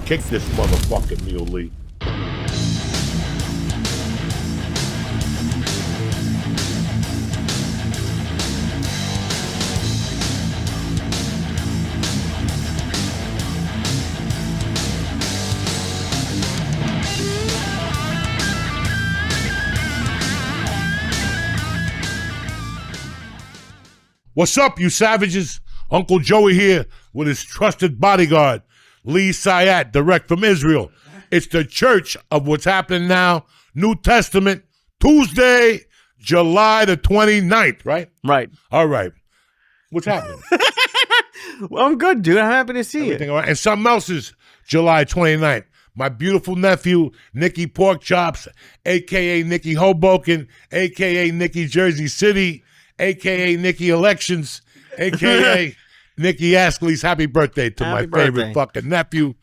Kick this motherfucking Mule Lee. What's up, you savages? Uncle Joey here with his trusted bodyguard, Lee Sayat, direct from Israel. It's the church of what's happening now, New Testament, Tuesday, July the 29th, right? Right. All right. What's happening? Well, I'm good, dude. I'm happy to see Everything all right? And something else is July 29th. My beautiful nephew, Nicky Porkchops, a.k.a. Nicky Hoboken, a.k.a. Nicky Jersey City, a.k.a. Nicky Elections, a.k.a. Nicky Askley's happy birthday to Happy my favorite birthday. fucking nephew.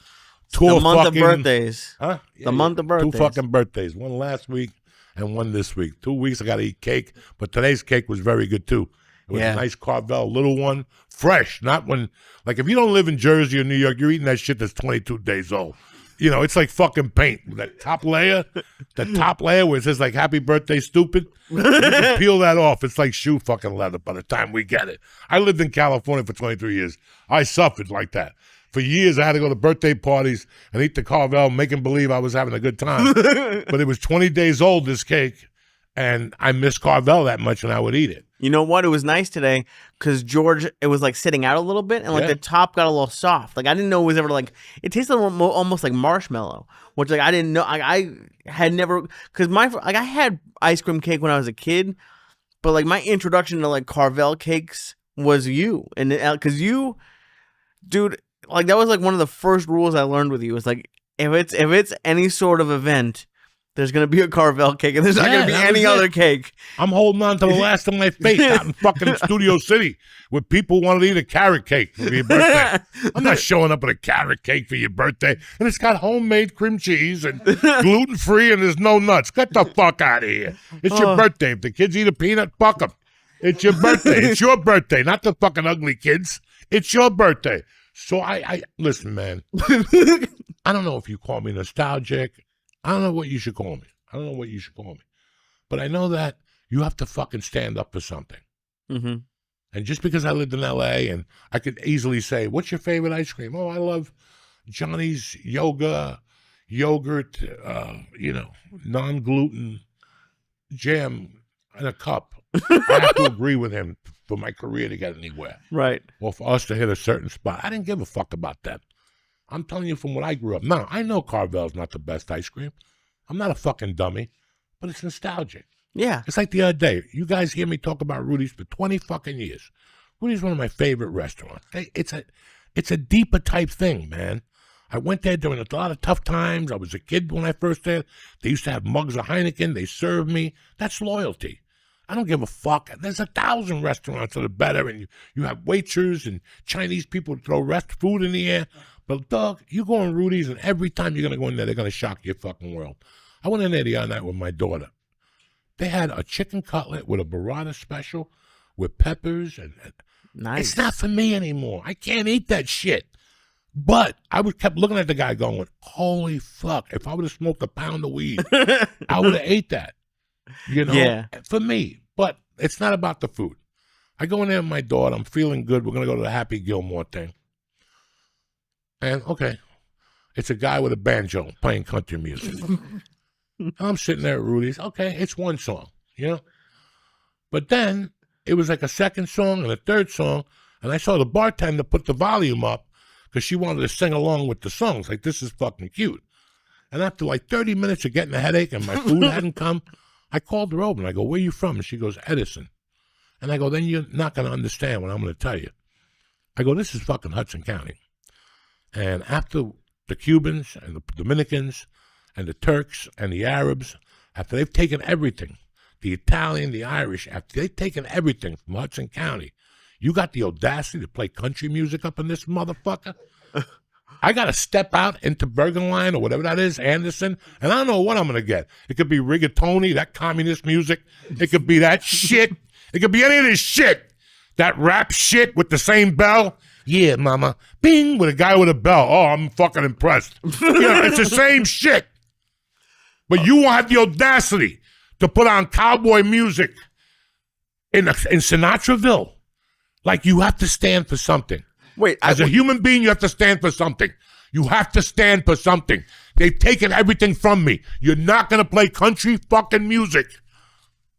The month of birthdays. Huh? The month of birthdays. 2 fucking birthdays. One last week and one this week. 2 weeks I got to eat cake, but today's cake was very good too. It was a nice Carvel, little one, fresh. Not when, like if you don't live in Jersey or New York, you're eating that shit that's 22 days old. You know, it's like fucking paint. That top layer where it says like happy birthday, stupid. You can peel that off. It's like shoe fucking leather by the time we get it. I lived in California for 23 years. I suffered like that. For years, I had to go to birthday parties and eat the Carvel, making believe I was having a good time. But it was 20 days old, this cake, and I missed Carvel that much and I would eat it. You know what? It was nice today because George, it was like sitting out a little bit and like the top got a little soft. Like I didn't know it was ever like, it tasted almost like marshmallow, which like I didn't know. I had never, because I had ice cream cake when I was a kid, but like my introduction to like Carvel cakes was you. And because you, dude, like that was like one of the first rules I learned with you. It's like, if it's any sort of event, there's going to be a Carvel cake, and there's not going to be any other cake. I'm holding on to the last of my faith out in fucking Studio City where people wanted to eat a carrot cake for your birthday. I'm not showing up with a carrot cake for your birthday, and it's got homemade cream cheese and gluten-free, and there's no nuts. Get the fuck out of here. It's your birthday. If the kids eat a peanut, fuck them. It's your birthday. It's your birthday, not the fucking ugly kids. It's your birthday. So I listen, man. I don't know if you call me nostalgic. I don't know what you should call me. But I know that you have to fucking stand up for something. Mm-hmm. And just because I lived in L.A. and I could easily say, what's your favorite ice cream? Oh, I love Johnny's yogurt, non-gluten jam in a cup. I have to agree with him for my career to get anywhere. Right. Or for us to hit a certain spot. I didn't give a fuck about that. I'm telling you from what I grew up. Now, I know Carvel's not the best ice cream. I'm not a fucking dummy, but it's nostalgic. Yeah. It's like the other day. You guys hear me talk about Rudy's for 20 fucking years. Rudy's one of my favorite restaurants. It's a deeper type thing, man. I went there during a lot of tough times. I was a kid when I first there. They used to have mugs of Heineken. They served me. That's loyalty. I don't give a fuck. There's 1,000 restaurants that are better, and you have waiters and Chinese people throw food in the air. But, dog, you go on Rudy's, and every time you're going to go in there, they're going to shock your fucking world. I went in there the other night with my daughter. They had a chicken cutlet with a burrata special with peppers. And nice. It's not for me anymore. I can't eat that shit. But I kept looking at the guy going, holy fuck, if I would have smoked a pound of weed, I would have ate that. You know? Yeah. For me. But it's not about the food. I go in there with my daughter. I'm feeling good. We're going to go to the Happy Gilmore thing. And, okay, it's a guy with a banjo playing country music. I'm sitting there at Rudy's. Okay, it's one song, you know? But then it was like a second song and a third song, and I saw the bartender put the volume up because she wanted to sing along with the songs. Like, this is fucking cute. And after like 30 minutes of getting a headache and my food hadn't come, I called her over and I go, where you from? And she goes, Edison. And I go, then you're not going to understand what I'm going to tell you. I go, this is fucking Hudson County. And after the Cubans and the Dominicans and the Turks and the Arabs, after they've taken everything, the Italian, the Irish, after they've taken everything from Hudson County, you got the audacity to play country music up in this motherfucker? I got to step out into Bergenline or whatever that is, Anderson, and I don't know what I'm going to get. It could be rigatoni, that communist music. It could be that shit. It could be any of this shit. That rap shit with the same bell. Yeah, mama. Bing, with a guy with a bell. Oh, I'm fucking impressed. It's the same shit. But you won't have the audacity to put on cowboy music in Sinatraville. Like, you have to stand for something. Wait, as a human being, you have to stand for something. You have to stand for something. They've taken everything from me. You're not going to play country fucking music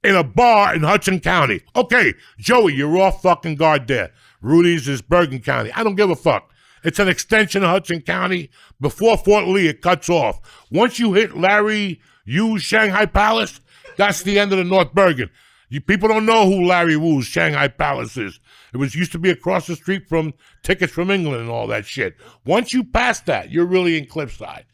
in a bar in Hudson County. Okay, Joey, you're off fucking guard there. Rudy's is Bergen County. I don't give a fuck. It's an extension of Hudson County. Before Fort Lee, it cuts off. Once you hit Larry Wu's Shanghai Palace, that's the end of the North Bergen. People don't know who Larry Wu's Shanghai Palace is. It used to be across the street from Tickets from England and all that shit. Once you pass that, you're really in Cliffside.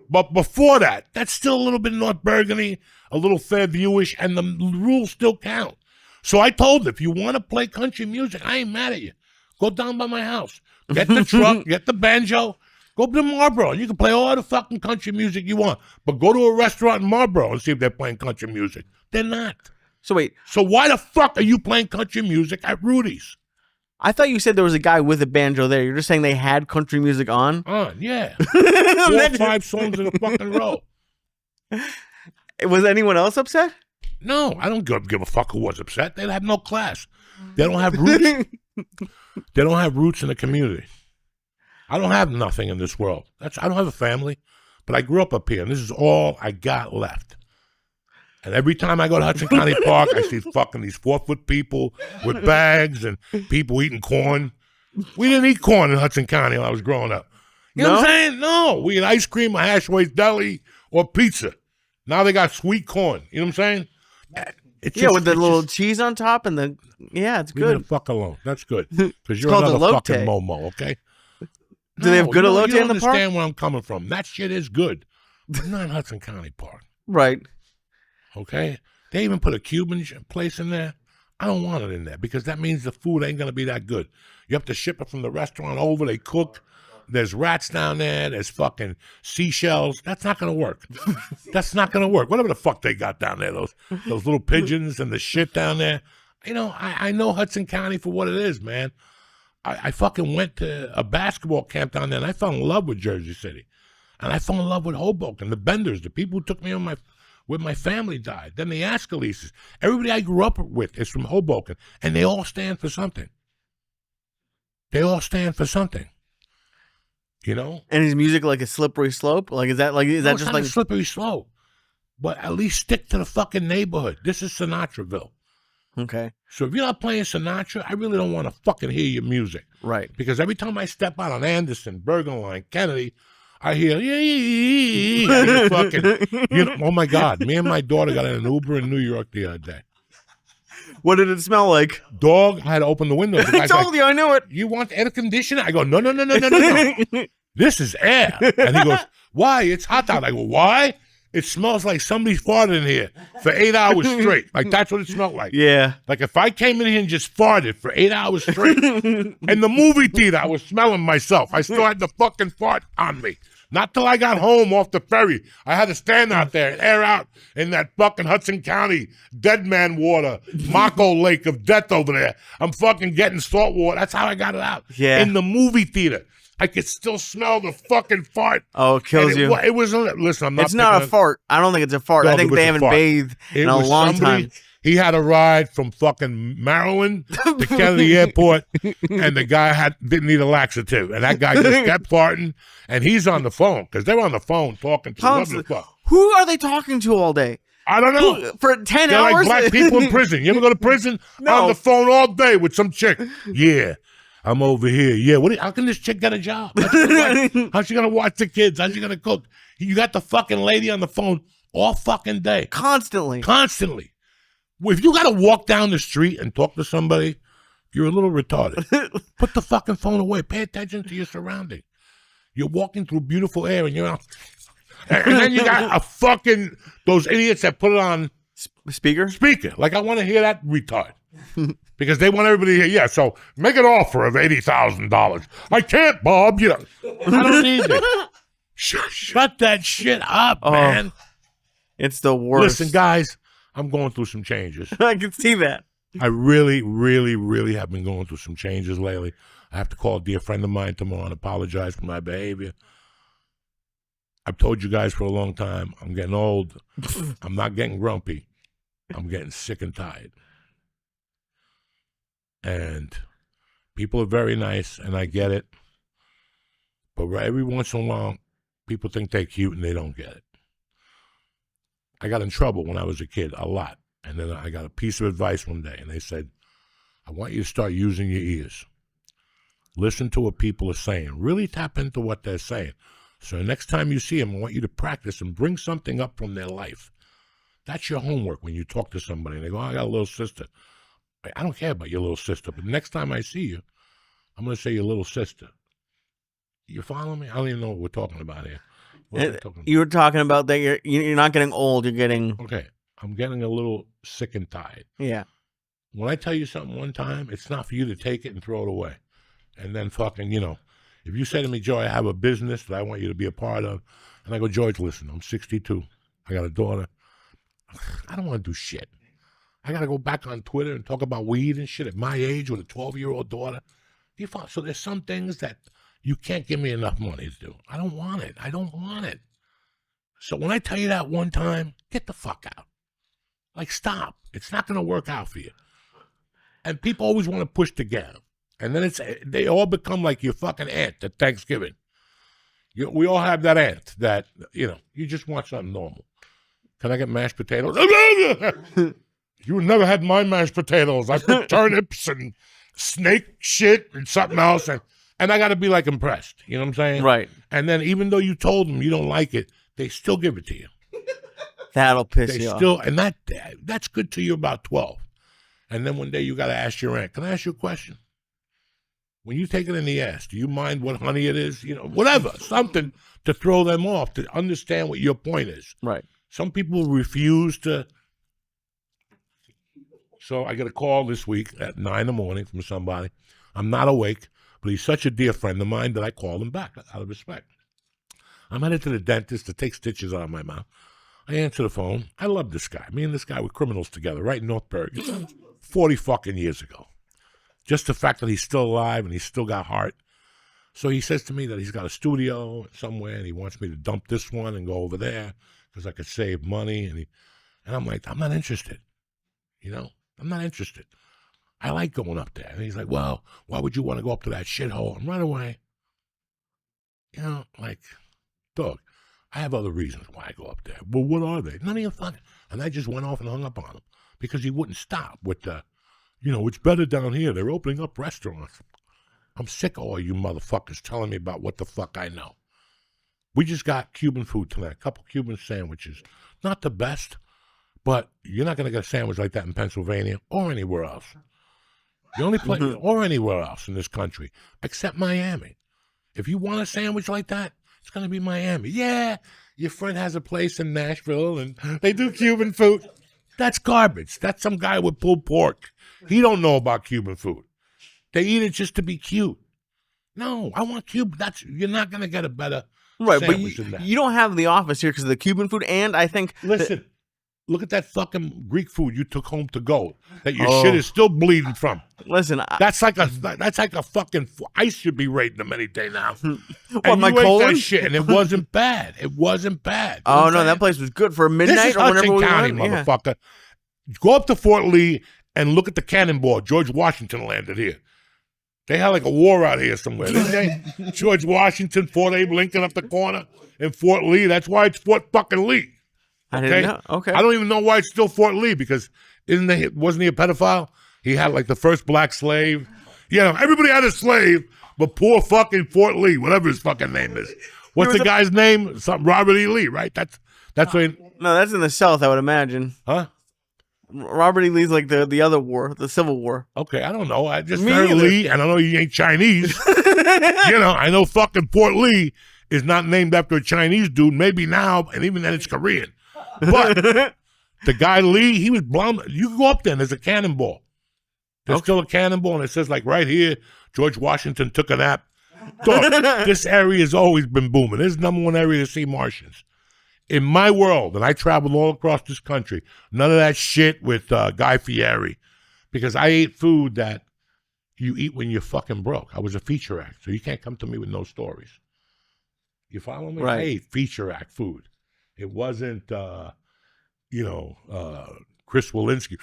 But before that, that's still a little bit North Burgundy, a little Fairviewish, and the rules still count. So I told them, if you want to play country music, I ain't mad at you. Go down by my house. Get the truck, get the banjo, go to Marlboro. You can play all the fucking country music you want. But go to a restaurant in Marlboro and see if they're playing country music. They're not. So wait. So why the fuck are you playing country music at Rudy's? I thought you said there was a guy with a banjo there. You're just saying they had country music on? Yeah. 4 or 5 songs in a fucking row. Was anyone else upset? No, I don't give a fuck who was upset. They have no class. They don't have roots. They don't have roots in the community. I don't have nothing in this world. I don't have a family, but I grew up here, and this is all I got left. And every time I go to Hudson County Park, I see fucking these 4-foot people with bags and people eating corn. We didn't eat corn in Hudson County when I was growing up. You know what I'm saying? No. We had ice cream or Hashway's Deli or pizza. Now they got sweet corn. You know what I'm saying? With the little cheese on top and it's good. Leave me the fuck alone. That's good. Because you're another fucking Momo, okay? Do they have good elote in the park? You don't understand where I'm coming from. That shit is good. But not in Hudson County Park. Right. Okay? They even put a Cuban place in there. I don't want it in there because that means the food ain't going to be that good. You have to ship it from the restaurant over. They cook. There's rats down there. There's fucking seashells. That's not going to work. That's not going to work. Whatever the fuck they got down there, those little pigeons and the shit down there. You know, I know Hudson County for what it is, man. I fucking went to a basketball camp down there, and I fell in love with Jersey City. And I fell in love with Hoboken, the Benders, the people who took me on when my family died. Then the Ascaleses. Everybody I grew up with is from Hoboken, and they all stand for something. They all stand for something. You know? And is music like a slippery slope? Like, is that just not like a slippery slope? But at least stick to the fucking neighborhood. This is Sinatraville. Okay. So if you're not playing Sinatra, I really don't want to fucking hear your music. Right. Because every time I step out on Anderson, Bergen Line, Kennedy, I hear, I hear fucking, oh my God. Me and my daughter got in an Uber in New York the other day. What did it smell like? Dog, I had to open the window. I told you, I knew it. You want air conditioner? I go, no. This is air. And he goes, why? It's hot out. I go, why? It smells like somebody's farted in here for 8 hours straight. Like, that's what it smelled like. Yeah. Like, if I came in here and just farted for 8 hours straight, in the movie theater, I was smelling myself. I still had the fucking fart on me. Not till I got home off the ferry. I had to stand out there and air out in that fucking Hudson County dead man water, Mako Lake of death over there. I'm fucking getting salt water. That's how I got it out. Yeah. In the movie theater. I could still smell the fucking fart. Oh, it kills you. It was, listen, I'm not. It's not a fart. I don't think it's a fart. No, I think they haven't bathed in a long time. He had a ride from fucking Maryland to Kennedy Airport, and the guy didn't need a laxative. And that guy just kept farting, and he's on the phone, because they're on the phone talking to whoever the fuck. Who are they talking to all day? I don't know. For 10 they're hours? They're like black people in prison. You ever go to prison? No. On the phone all day with some chick. Yeah. I'm over here. Yeah, how can this chick get a job? How's she gonna watch the kids? How's she gonna cook? You got the fucking lady on the phone all fucking day. Constantly. If you gotta walk down the street and talk to somebody, you're a little retarded. Put the fucking phone away. Pay attention to your surroundings. You're walking through beautiful air and you're out. And then you got a fucking, those idiots that put it on Speaker. Like, I want to hear that retard. Because they want everybody to hear, yeah, so make an offer of $80,000. I can't, Bob. You know, I don't need it. Shut that shit up, man. It's the worst. Listen, guys, I'm going through some changes. I can see that. I really, really, really have been going through some changes lately. I have to call a dear friend of mine tomorrow and apologize for my behavior. I've told you guys for a long time, I'm getting old. I'm not getting grumpy. I'm getting sick and tired. And people are very nice, and I get it. But every once in a while, people think they're cute and they don't get it. I got in trouble when I was a kid, a lot. And then I got a piece of advice one day, and they said, I want you to start using your ears. Listen to what people are saying. Really tap into what they're saying. So the next time you see them, I want you to practice and bring something up from their life. That's your homework when you talk to somebody. And they go, I got a little sister. I don't care about your little sister, but next time I see you, I'm going to say your little sister. You follow me? I don't even know what we're talking about here. You were talking about that you're not getting old, you're getting... Okay, I'm getting a little sick and tired. Yeah. When I tell you something one time, it's not for you to take it and throw it away. And then fucking, if you say to me, Joe, I have a business that I want you to be a part of, and I go, George, listen, I'm 62. I got a daughter. I don't want to do shit. I got to go back on Twitter and talk about weed and shit at my age with a 12-year-old daughter. So there's some things that you can't give me enough money to do. I don't want it. I don't want it. So when I tell you that one time, get the fuck out. Like, stop. It's not going to work out for you. And people always want to push together. And then they all become like your fucking aunt at Thanksgiving. We all have that aunt that, you just want something normal. Can I get mashed potatoes? You never had my mashed potatoes. I put turnips and snake shit and something else. And I got to be like impressed. You know what I'm saying? Right. And then even though you told them you don't like it, they still give it to you. That'll piss you off. And that's good till you're about 12. And then one day you got to ask your aunt, can I ask you a question? When you take it in the ass, do you mind what honey it is? Whatever, something to throw them off, to understand what your point is. Right. Some people refuse to. So I get a call this week at 9 a.m. from somebody. I'm not awake, but he's such a dear friend of mine that I called him back out of respect. I'm headed to the dentist to take stitches out of my mouth. I answer the phone. I love this guy. Me and this guy were criminals together right in North Bergen 40 fucking years ago. Just the fact that he's still alive and he's still got heart. So he says to me that he's got a studio somewhere and he wants me to dump this one and go over there because I could save money. And I'm like, I'm not interested. I'm not interested. I like going up there. And he's like, well, why would you want to go up to that shithole? And right away, dog, I have other reasons why I go up there. Well, what are they? None of your fucking. And I just went off and hung up on him because he wouldn't stop with the, it's better down here. They're opening up restaurants. I'm sick of all you motherfuckers telling me about what the fuck I know. We just got Cuban food tonight, a couple Cuban sandwiches. Not the best, but you're not going to get a sandwich like that in Pennsylvania or anywhere else. The only place, or anywhere else in this country, except Miami. If you want a sandwich like that, it's going to be Miami. Yeah, your friend has a place in Nashville and they do Cuban food. That's garbage. That's some guy with pulled pork. He don't know about Cuban food. They eat it just to be cute. No, I want Cuban. You're not going to get a better sandwich than that. You don't have the office here because of the Cuban food, and I think... Listen, look at that fucking Greek food you took home to go that your shit is still bleeding from. Listen, that's like a fucking... I should be rating them any day now. What, my colon? That shit, and it wasn't bad. It wasn't bad. Oh, no, that place was good for midnight this is or whenever we County, went. Motherfucker. Yeah. Go up to Fort Lee and look at the cannonball. George Washington landed here. They had like a war out here somewhere, didn't they? George Washington, Fort Abe Lincoln up the corner in Fort Lee. That's why it's Fort fucking Lee. I didn't know. Okay. I don't even know why it's still Fort Lee because wasn't he a pedophile? He had like the first black slave. Everybody had a slave, but poor fucking Fort Lee, whatever his fucking name is. What's the guy's name? Something Robert E. Lee, right? That's what. No, that's in the South, I would imagine. Huh? Robert E. Lee's like the other war, the Civil War. Okay, I don't know. I just heard Lee, and I know he ain't Chinese. I know fucking Fort Lee is not named after a Chinese dude. Maybe now, and even then it's Korean. But the guy Lee, he was blonde. You can go up there and there's a cannonball. There's still a cannonball, and it says like right here, George Washington took a nap. Dog, this area has always been booming. This is the number one area to see Martians. In my world, and I traveled all across this country, none of that shit with Guy Fieri, because I ate food that, you eat when you're fucking broke. I was a feature act, so you can't come to me with no stories. You follow me? Right. I ate feature act food. It wasn't, Chris Walensky.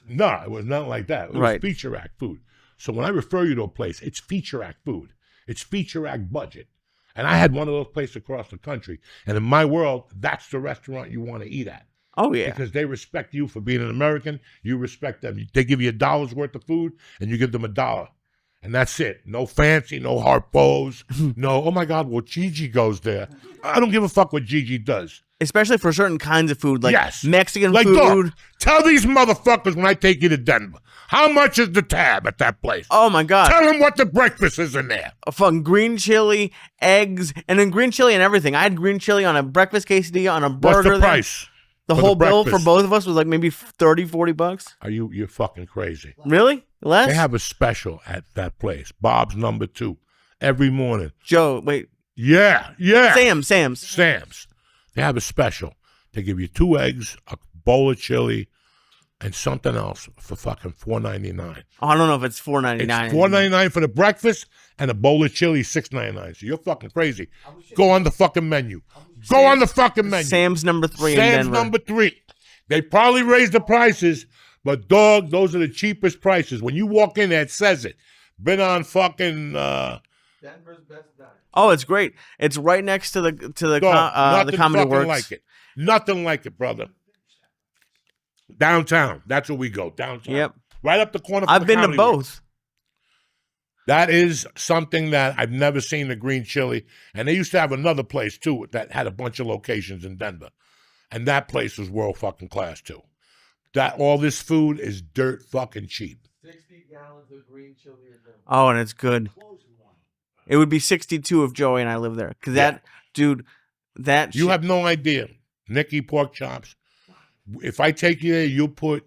No, it was not like that. It was feature act food. So when I refer you to a place, it's feature act food. It's feature act budget. And I had one of those places across the country. And in my world, that's the restaurant you want to eat at. Oh, yeah. Because they respect you for being an American. You respect them. They give you $1 worth of food, and you give them $1. And that's it. No fancy, no harpos, no, oh my God, well, Gigi goes there. I don't give a fuck what Gigi does. Especially for certain kinds of food, like Mexican like food. Dog, tell these motherfuckers when I take you to Denver, how much is the tab at that place? Oh my God. Tell them what the breakfast is in there. A fucking green chili, eggs, and then green chili and everything. I had green chili on a breakfast quesadilla, on a burger. What's the price? The whole bill for both of us was like maybe $30-$40. You're fucking crazy. Really? Less? They have a special at that place, Bob's number 2, every morning. Joe, wait. Yeah. Sam's. They have a special. They give you 2 eggs, a bowl of chili, and something else for fucking $4.99. Oh, I don't know if it's $4.99. It's $4.99 for the breakfast, and a bowl of chili $6.99. So you're fucking crazy. Go on the fucking menu. Go on the fucking menu. Sam's number 3 in Sam's Denver. number 3. They probably raised the prices, but dog, those are the cheapest prices. When you walk in there, it says it. Been on fucking Denver's best diner. Oh, it's great. It's right next to the Comedy Works. Like it. Nothing like it, brother. Downtown. That's where we go. Downtown. Yep. Right up the corner. I've been to both. That is something that I've never seen, the green chili. And they used to have another place, too, that had a bunch of locations in Denver. And that place was world fucking class, too. All this food is dirt fucking cheap. 60 gallons of green chili in Denver. Oh, and it's good. It would be 62 if Joey and I lived there. Because You have no idea. Nicky pork chops. If I take you there, you'll put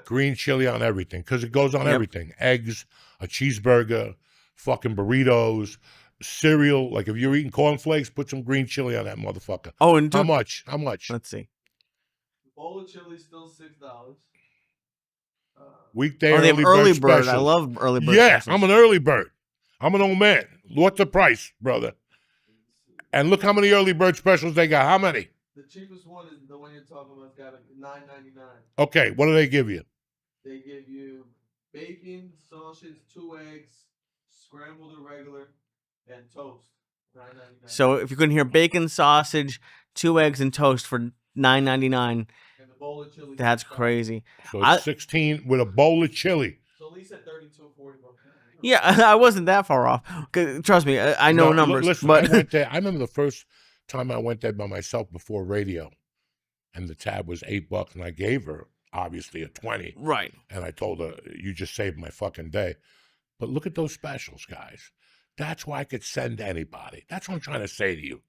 green chili on everything. Because it goes on everything. Eggs, a cheeseburger, fucking burritos, cereal. Like if you're eating cornflakes, put some green chili on that motherfucker. Oh, and how much? How much? Let's see. The bowl of chili is still $6. Weekday they have early bird. Special. I love early bird. Yeah, specials. I'm an early bird. I'm an old man. What's the price, brother? And look how many early bird specials they got. How many? The cheapest one is the one you're talking about. It's got $9.99. Okay, what do they give you? They give you bacon, sausage, 2 eggs, scrambled or regular, and toast. $9.99. So if you couldn't hear, bacon, sausage, 2 eggs, and toast for $9.99. And the bowl of chili. That's crazy. So it's 16 with a bowl of chili. So at least at $32 or $40. Yeah, I wasn't that far off. Trust me, I know numbers. Listen, but I went there. I remember the first time I went there by myself before radio, and the tab was $8, and I gave her obviously a 20. Right. And I told her, "You just saved my fucking day." But look at those specials, guys. That's why I could send anybody. That's what I'm trying to say to you.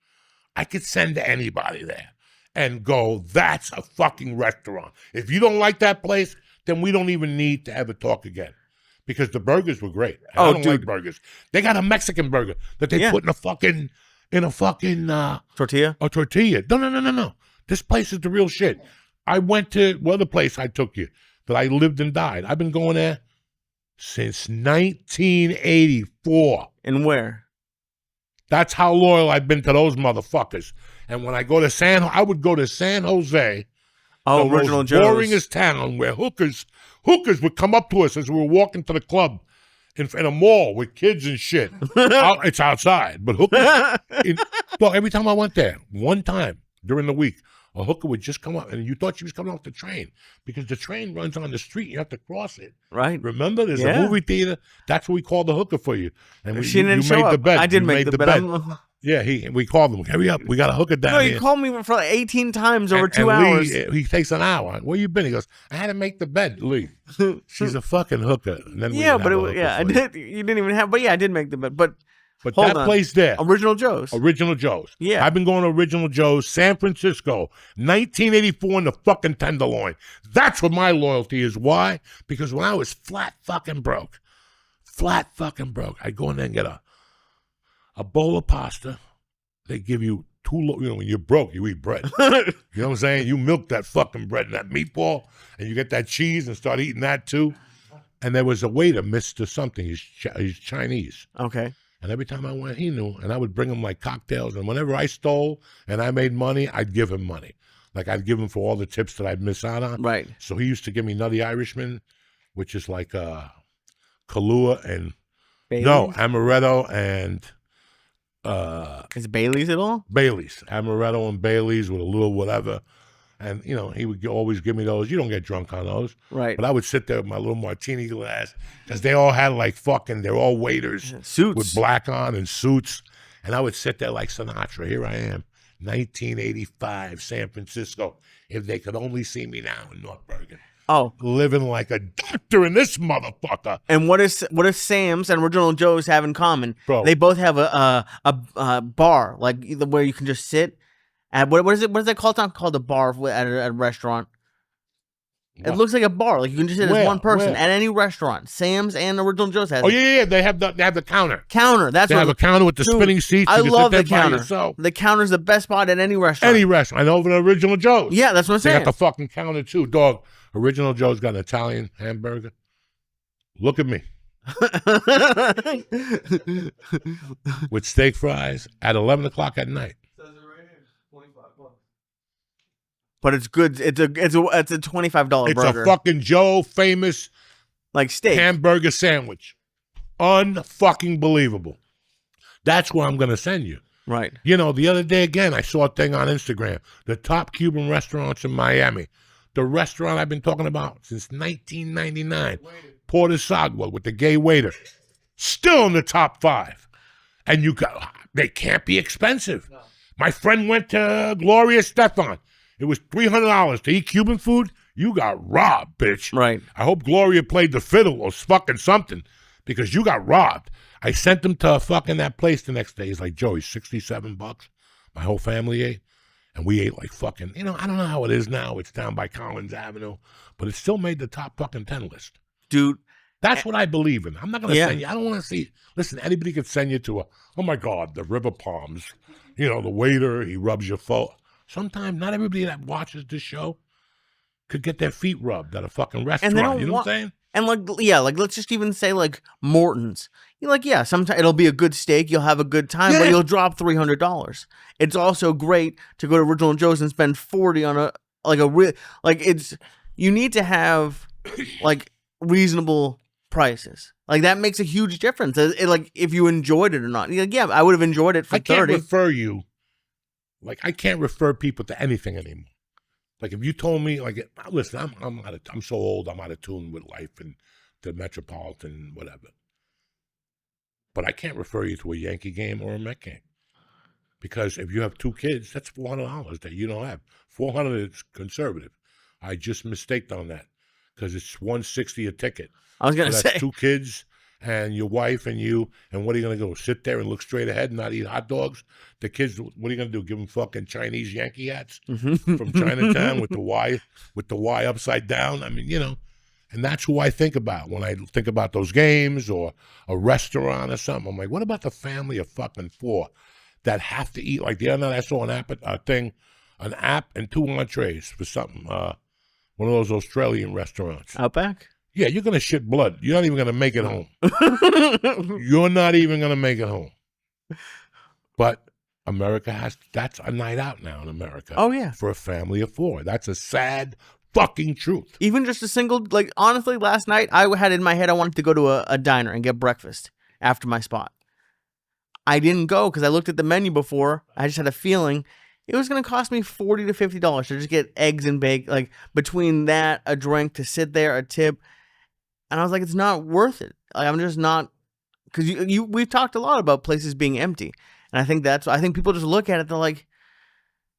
I could send anybody there and go, "That's a fucking restaurant." If you don't like that place, then we don't even need to ever talk again. Because the burgers were great. And I don't like burgers. They got a Mexican burger that they put in a fucking tortilla. A tortilla. No. This place is the real shit. I went to the place I took you that I lived and died. I've been going there since 1984. And where? That's how loyal I've been to those motherfuckers. And when I go to I would go to San Jose. Oh, the Original most Joe's. boringest town where hookers would come up to us as we were walking to the club in a mall with kids and shit. It's outside, but hookers. Every time I went there, one time during the week, a hooker would just come up, and you thought she was coming off the train because the train runs on the street. You have to cross it. Right. Remember, there's a movie theater. That's what we called the hooker for you. And she didn't show made up. The bed. I did you make the bed. Yeah, we called him. Hurry up, we got a hooker down no, here. he called me for like 18 times over 2 hours. He takes an hour. Where you been? He goes, I had to make the bed, Lee. She's a fucking hooker. And then I did. You didn't even have, but yeah, I did make the bed. But that place there. Original Joe's. Original Joe's. Yeah. I've been going to Original Joe's, San Francisco, 1984 in the fucking Tenderloin. That's what my loyalty is. Why? Because when I was flat fucking broke, I'd go in there and get a bowl of pasta. They give you when you're broke, you eat bread. You know what I'm saying? You milk that fucking bread and that meatball, and you get that cheese and start eating that too. And there was a waiter, Mr. Something. He's Chinese. Okay. And every time I went, he knew. And I would bring him like cocktails. And whenever I stole and I made money, I'd give him money. Like I'd give him for all the tips that I'd miss out on. Right. So he used to give me Nutty Irishman, which is like Kahlua and Baileys? no, amaretto and Is it Bailey's at all? Bailey's. Amaretto and Bailey's with a little whatever. And, you know, he would always give me those. You don't get drunk on those. Right. But I would sit there with my little martini glass because they all had like fucking, they're all waiters. Suits. With black on and suits. And I would sit there like Sinatra. Here I am, 1985, San Francisco. If they could only see me now in North Bergen. Oh. Living like a doctor in this motherfucker. And what is Sam's and Original Joe's have in common? Bro. They both have a bar, like where you can just sit. At, what is it? What is that called? It's not called a bar at a restaurant. It looks like a bar. Like you can just sit as one person at any restaurant. Sam's and Original Joe's has. Oh yeah. They have the counter. Counter. That's they have a counter with the spinning seats. I you love sit the there by counter. yourself. The counter's the best spot at any restaurant. Any restaurant. I know of an Original Joe's. Yeah, that's what I'm They saying. got the fucking counter too, dog. Original Joe's got an Italian hamburger. Look at me with steak fries at 11 o'clock at night. Says it right here. $25. But it's good. It's a $25 It's burger. a fucking Joe famous like steak. hamburger sandwich. Unfucking believable. That's where I'm gonna send you. Right. You know, the other day again, I saw a thing on Instagram. The top Cuban restaurants in Miami. The restaurant I've been talking about since 1999, Port Sagua with the gay waiter, still in the top 5. And they can't be expensive. No. My friend went to Gloria Stefan. It was $300 to eat Cuban food. You got robbed, bitch. Right. I hope Gloria played the fiddle or fucking something because you got robbed. I sent him to fucking that place the next day. He's like, Joey, $67. My whole family ate. And we ate like fucking, I don't know how it is now. It's down by Collins Avenue. But it still made the top fucking 10 list. Dude. That's what I believe in. I'm not going to send you. I don't want to see. Listen, anybody could send you to oh my God, the River Palms. The waiter, he rubs your foot. Sometimes not everybody that watches this show could get their feet rubbed at a fucking restaurant. You know what I'm saying? And let's just even say like Morton's. You're like, yeah, sometimes it'll be a good steak. You'll have a good time, but you'll drop $300. It's also great to go to Original Joe's and spend $40 on you need to have like reasonable prices. Like that makes a huge difference. Like if you enjoyed it or not. Like, yeah, I would have enjoyed it for 30. I can't refer people to anything anymore. Like if you told me, like, listen, I'm so old, I'm out of tune with life and the Metropolitan, whatever. But I can't refer you to a Yankee game or a Met game. Because if you have 2 kids, that's $400 that you don't have. $400 is conservative. I just mistaked on that because it's $160 a ticket. I was gonna say that's 2 kids and your wife and you. And what are you gonna go sit there and look straight ahead and not eat hot dogs? The kids, what are you gonna do? Give them fucking Chinese Yankee hats from Chinatown with the Y upside down? I mean, and that's who I think about when I think about those games or a restaurant or something. I'm like, what about the family of fucking 4 that have to eat? Like the other night I saw an app and 2 entrees for something. One of those Australian restaurants. Outback? Yeah, you're going to shit blood. You're not even going to make it home. You're not even going to make it home. But America that's a night out now in America. Oh, yeah. For a family of 4. That's a sad fucking truth. Even just a single, like, honestly, last night, I had in my head I wanted to go to a diner and get breakfast after my spot. I didn't go because I looked at the menu before. I just had a feeling it was going to cost me $40 to $50 to just get eggs and bacon, like, between that, a drink, to sit there, a tip. And I was like, it's not worth it. Like, I'm just not, because we've talked a lot about places being empty. And I think people just look at it, they're like,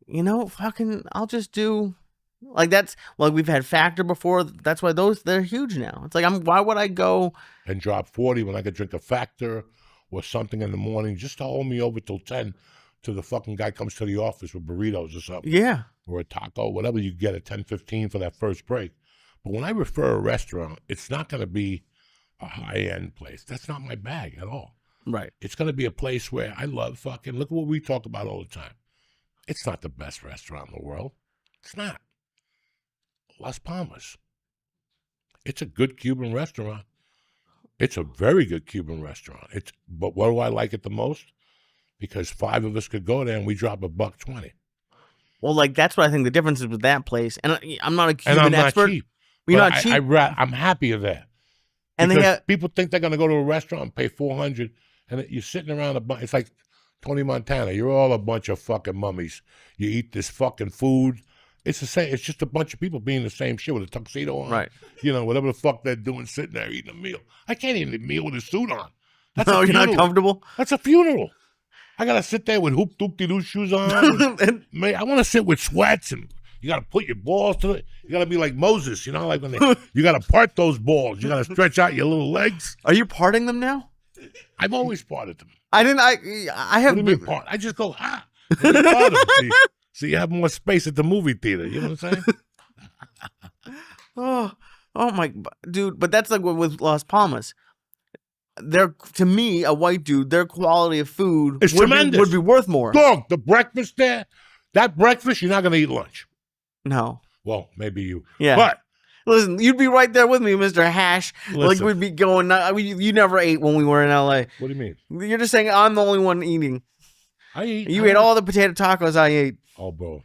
fucking, I'll just do, like, that's, like, we've had Factor before. That's why they're huge now. It's like, why would I go and drop 40 when I could drink a Factor or something in the morning just to hold me over till 10 till the fucking guy comes to the office with burritos or something. Yeah. Or a taco, whatever you get at 10:15 for that first break. But when I refer a restaurant, it's not going to be a high-end place. That's not my bag at all. Right. It's going to be a place where I love fucking, look at what we talk about all the time. It's not the best restaurant in the world. It's not. Las Palmas. It's a good Cuban restaurant. It's a very good Cuban restaurant. But what do I like it the most? Because 5 of us could go there and we drop $1.20. Well, like that's what I think the difference is with that place. And I'm not a And Cuban I'm not expert. cheap. You're But not cheap. I'm happy of that. And Because they have people think they're going to go to a restaurant and pay $400, and you're sitting around it's like Tony Montana. You're all a bunch of fucking mummies. You eat this fucking food. It's the same. It's just a bunch of people being the same shit with a tuxedo on. Right. You know, whatever the fuck they're doing, sitting there eating a meal. I can't eat a meal with a suit on. That's no, a you're not funeral. comfortable. That's a funeral. I gotta sit there with hoop-doop-de-doo shoes on. Man, I want to sit with sweats, and you gotta put your balls to it. You gotta be like Moses, you know, like when you gotta part those balls. You gotta stretch out your little legs. Are you parting them now? I've always parted them. I didn't. I have. What do you mean part? I just go Let me part them. So you have more space at the movie theater. You know what I'm saying? Oh my dude! But that's like with Las Palmas. To me, a white dude, their quality of food It's tremendous. would be worth more. Dog, the breakfast there, that breakfast, you're not gonna eat lunch. No. Well, maybe you. Yeah. But listen, you'd be right there with me, Mr. Hash. Like Listen. we'd be going. You never ate when we were in LA. what do you mean? You're just saying I'm the only one eating. I eat. You ate all the potato tacos I ate. Oh, bro.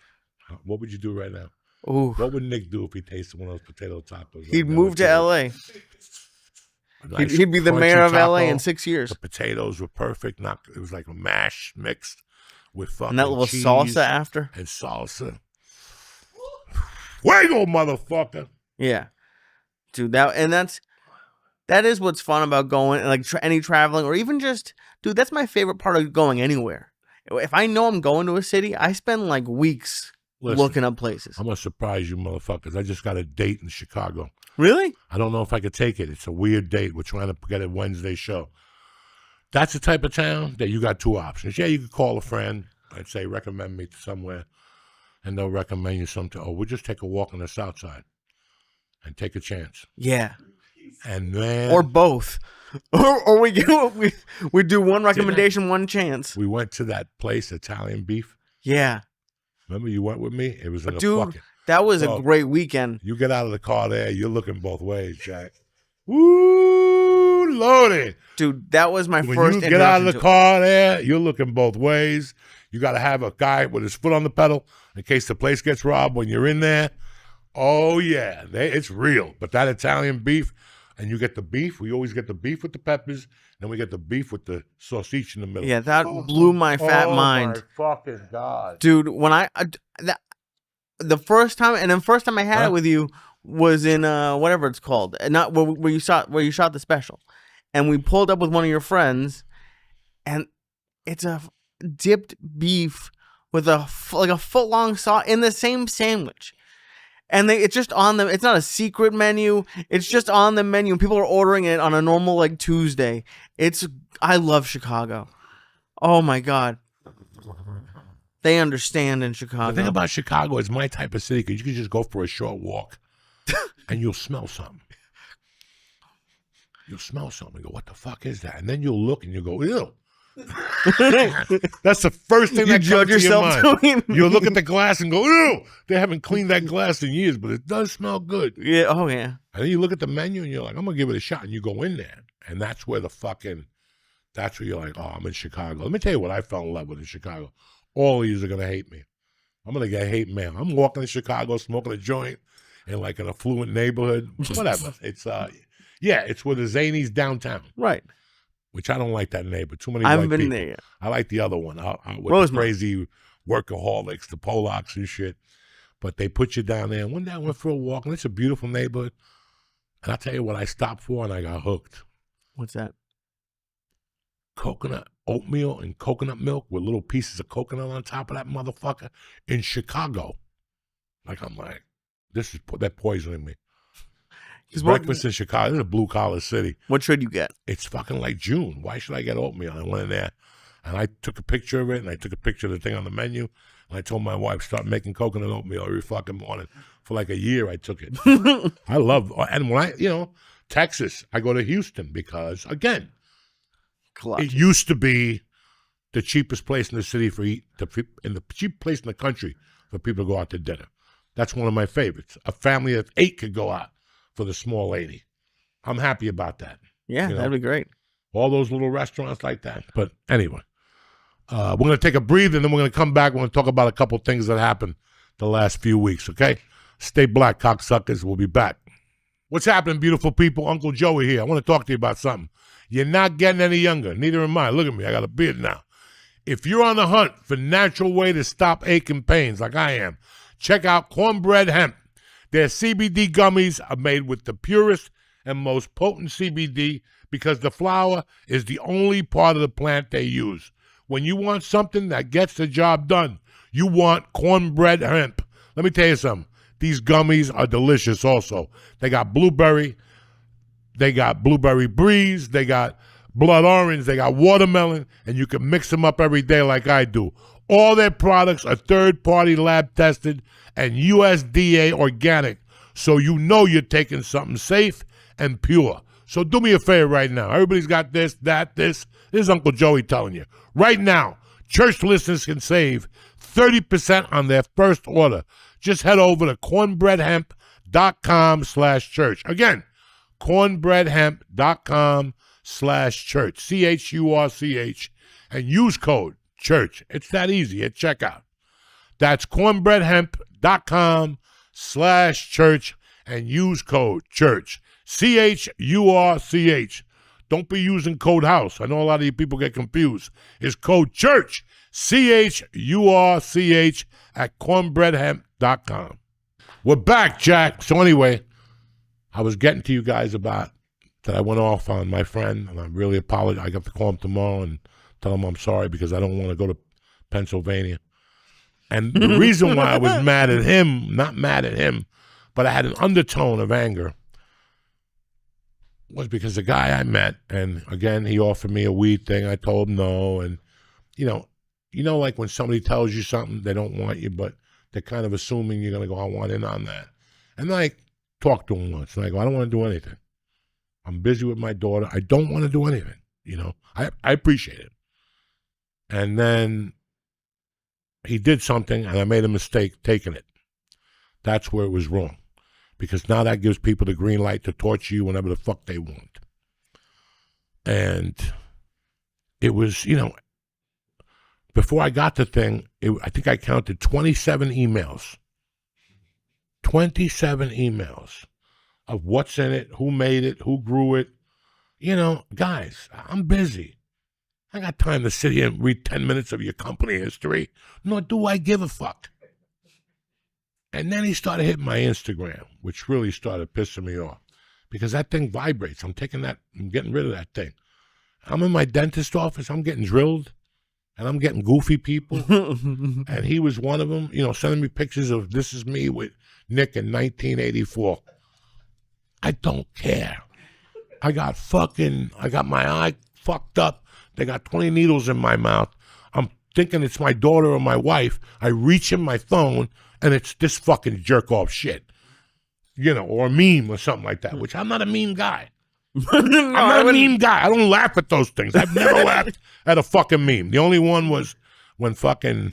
What would you do right now? Ooh. What would Nick do if he tasted one of those potato tacos? He'd move to LA. Nice He'd be the crunchy mayor of taco. LA in 6 years. The potatoes were perfect. It was like a mash mixed with fucking And that little cheese salsa after. and salsa. Fuego, motherfucker. Yeah, dude. That is what's fun about going, like any traveling or even just, dude. That's my favorite part of going anywhere. If I know I'm going to a city, I spend like weeks looking up places. I'm gonna surprise you, motherfuckers. I just got a date in Chicago. Really? I don't know if I could take it. It's a weird date. We're trying to get a Wednesday show. That's the type of town that you got 2 options. Yeah, you could call a friend. I'd say recommend me to somewhere, and they'll recommend you something. Or we'll just take a walk on the south side and take a chance. Yeah. And then Or both. Or we do one recommendation, one chance. we went to that place, Italian Beef. Yeah. Remember you went with me? It was in a Dude, fucking. that was a Dog. great weekend. You get out of the car there, you're looking both ways, Jack. Woo, loaded. Dude, that was my When first you get out of the introduction to it. car there, you're looking both ways. You got to have a guy with his foot on the pedal in case the place gets robbed when you're in there. Oh, yeah, it's real. But that Italian beef, and you get the beef. We always get the beef with the peppers, then we get the beef with the sausage in the middle. Yeah, that blew my fat mind. My fucking God. Dude, when the first time I had it with you was in whatever it's called, not where you shot the special, and we pulled up with one of your friends, and it's a dipped beef with a foot long sauce in the same sandwich, and it's just on the. It's not a secret menu. It's just on the menu. People are ordering it on a normal like Tuesday. I love Chicago. Oh my God. They understand in Chicago. The thing about Chicago is my type of city because you can just go for a short walk and you'll smell something. You'll smell something and go, what the fuck is that? And then you'll look and you'll go, ew. That's the first thing You that judge comes to your yourself mind. doing- You'll look at the glass and go, ew. They haven't cleaned that glass in years, but it does smell good. Yeah. Oh yeah. And then you look at the menu and you're like, I'm going to give it a shot. And you go in there. And that's where that's where you're like, oh, I'm in Chicago. Let me tell you what I fell in love with in Chicago. All of you are going to hate me. I'm going to get hate mail. I'm walking in Chicago, smoking a joint in like an affluent neighborhood. Whatever. It's it's where the Zanies downtown, Right. which I don't like that neighborhood. Too many I white haven't been people. there yet. I like the other one with the Rosemont. crazy workaholics, the Polacks and shit. But they put you down there. And one day I went for a walk, and it's a beautiful neighborhood. And I'll tell you what I stopped for, and I got hooked. What's that? Coconut oatmeal and coconut milk with little pieces of coconut on top of that motherfucker in Chicago. Like, I'm like, they're poisoning me. Breakfast in Chicago, it's a blue collar city. What should you get? It's fucking like June. Why should I get oatmeal? I went in there and I took a picture of it and I took a picture of the thing on the menu. And I told my wife, start making coconut oatmeal every fucking morning. For like a year, I took it. I love, and when Texas, I go to Houston because, again, it used to be the cheapest place in the city and the cheap place in the country for people to go out to dinner. That's one of my favorites. A family of 8 could go out for the small lady. I'm happy about that. Yeah, You know? that'd be great. All those little restaurants like that. But anyway, we're going to take a breather, and then we're going to come back. We're going to talk about a couple things that happened the last few weeks, okay? Stay black, cocksuckers. We'll be back. What's happening, beautiful people? Uncle Joey here. I want to talk to you about something. You're not getting any younger. Neither am I. Look at me. I got a beard now. If you're on the hunt for a natural way to stop ache and pains like I am, check out Cornbread Hemp. Their CBD gummies are made with the purest and most potent CBD because the flower is the only part of the plant they use. When you want something that gets the job done, you want Cornbread Hemp. Let me tell you something. These gummies are delicious also. They got blueberry, breeze, they got blood orange, they got watermelon, and you can mix them up every day like I do. All their products are third-party lab tested and USDA organic, so you know you're taking something safe and pure. So do me a favor right now. Everybody's got this, that, this. This is Uncle Joey telling you. Right now, church listeners can save 30% on their first order. Just head over to cornbreadhemp.com/church. Again, cornbreadhemp.com/church, CHURCH, and use code CHURCH. It's that easy at checkout. That's cornbreadhemp.com/church and use code CHURCH, CHURCH. Don't be using code HOUSE. I know a lot of you people get confused. It's code CHURCH, CHURCH at cornbreadhemp.com. We're back, Jack. So anyway, I was getting to you guys about that I went off on my friend, and I really apologize. I got to call him tomorrow and tell him I'm sorry because I don't want to go to Pennsylvania. And the reason why I was mad at him, not mad at him, but I had an undertone of anger, was because the guy I met, and again, he offered me a weed thing. I told him no. And, you know, like when somebody tells you something, they don't want you, but they're kind of assuming you're going to go, I want in on that. And I talked to him once, and I go, I don't want to do anything. I'm busy with my daughter. I don't want to do anything. I appreciate it. And then he did something, and I made a mistake taking it. That's where it was wrong. Because now that gives people the green light to torture you whenever the fuck they want. And it was, before I got the thing, I think I counted 27 emails. 27 emails of what's in it, who made it, who grew it. Guys, I'm busy. I got time to sit here and read 10 minutes of your company history. Nor do I give a fuck. And then he started hitting my Instagram, which really started pissing me off because that thing vibrates. I'm getting rid of that thing. I'm in my dentist office. I'm getting drilled, and I'm getting goofy people. And he was one of them, sending me pictures of this is me with Nick in 1984. I don't care. I got my eye fucked up. They got 20 needles in my mouth. I'm thinking it's my daughter or my wife. I reach in my phone, and it's this fucking jerk-off shit, or a meme or something like that, which I'm not a meme guy. I'm not a meme guy. I don't laugh at those things. I've never laughed at a fucking meme. The only one was when fucking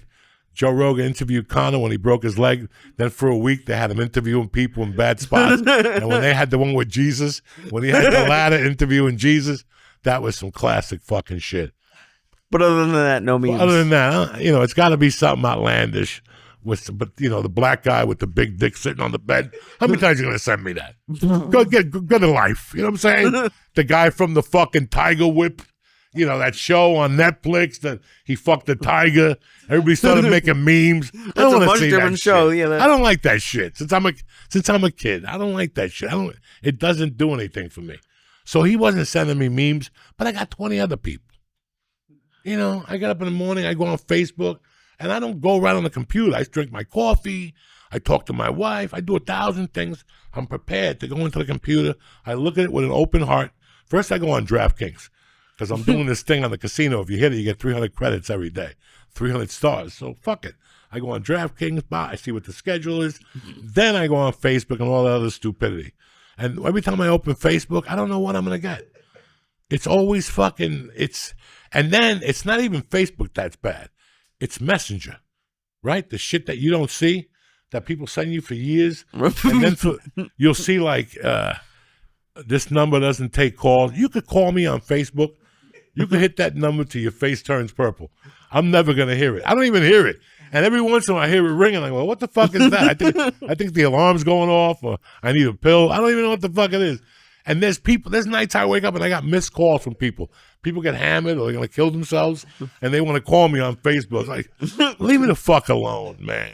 Joe Rogan interviewed Conor when he broke his leg. Then for a week, they had him interviewing people in bad spots. And when they had the one with Jesus, when he had the ladder interviewing Jesus, that was some classic fucking shit. But other than that, no memes. Other than that, it's got to be something outlandish. The black guy with the big dick sitting on the bed. How many times are you going to send me that? Go to life. You know what I'm saying? The guy from the fucking Tiger Whip, that show on Netflix that he fucked the tiger. Everybody started making memes. I don't want to see that show. Shit. I don't like that shit. Since I'm a kid, I don't like that shit. It doesn't do anything for me. So he wasn't sending me memes, but I got 20 other people. I get up in the morning, I go on Facebook. And I don't go right on the computer. I drink my coffee. I talk to my wife. I do 1,000 things. I'm prepared to go into the computer. I look at it with an open heart. First, I go on DraftKings because I'm doing this thing on the casino. If you hit it, you get 300 credits every day, 300 stars. So fuck it. I go on DraftKings, I see what the schedule is. Then I go on Facebook and all that other stupidity. And every time I open Facebook, I don't know what I'm going to get. It's always and then it's not even Facebook that's bad. It's Messenger, right? The shit that you don't see, that people send you for years. And then you'll see like this number doesn't take calls. You could call me on Facebook. You can hit that number till your face turns purple. I'm never going to hear it. I don't even hear it. And every once in a while I hear it ringing. I go, what the fuck is that? I think the alarm's going off or I need a pill. I don't even know what the fuck it is. And there's nights I wake up and I got missed calls from people. People get hammered or they're going to kill themselves and they want to call me on Facebook. It's like, leave me the fuck alone, man.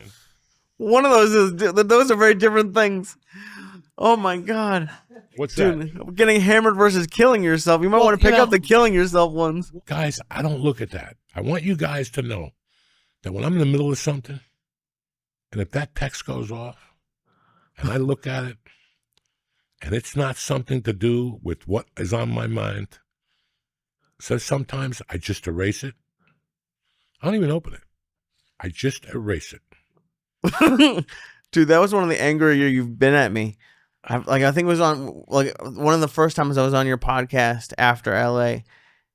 One of those are very different things. Oh my God. What's Dude, that? getting hammered versus killing yourself. You might want to pick up the killing yourself ones. Guys, I don't look at that. I want you guys to know that when I'm in the middle of something, and if that text goes off, and I look at it, and it's not something to do with what is on my mind, so sometimes I just erase it. I don't even open it. I just erase it. Dude, that was one of the angrier you've been at me. I think it was on one of the first times I was on your podcast after LA,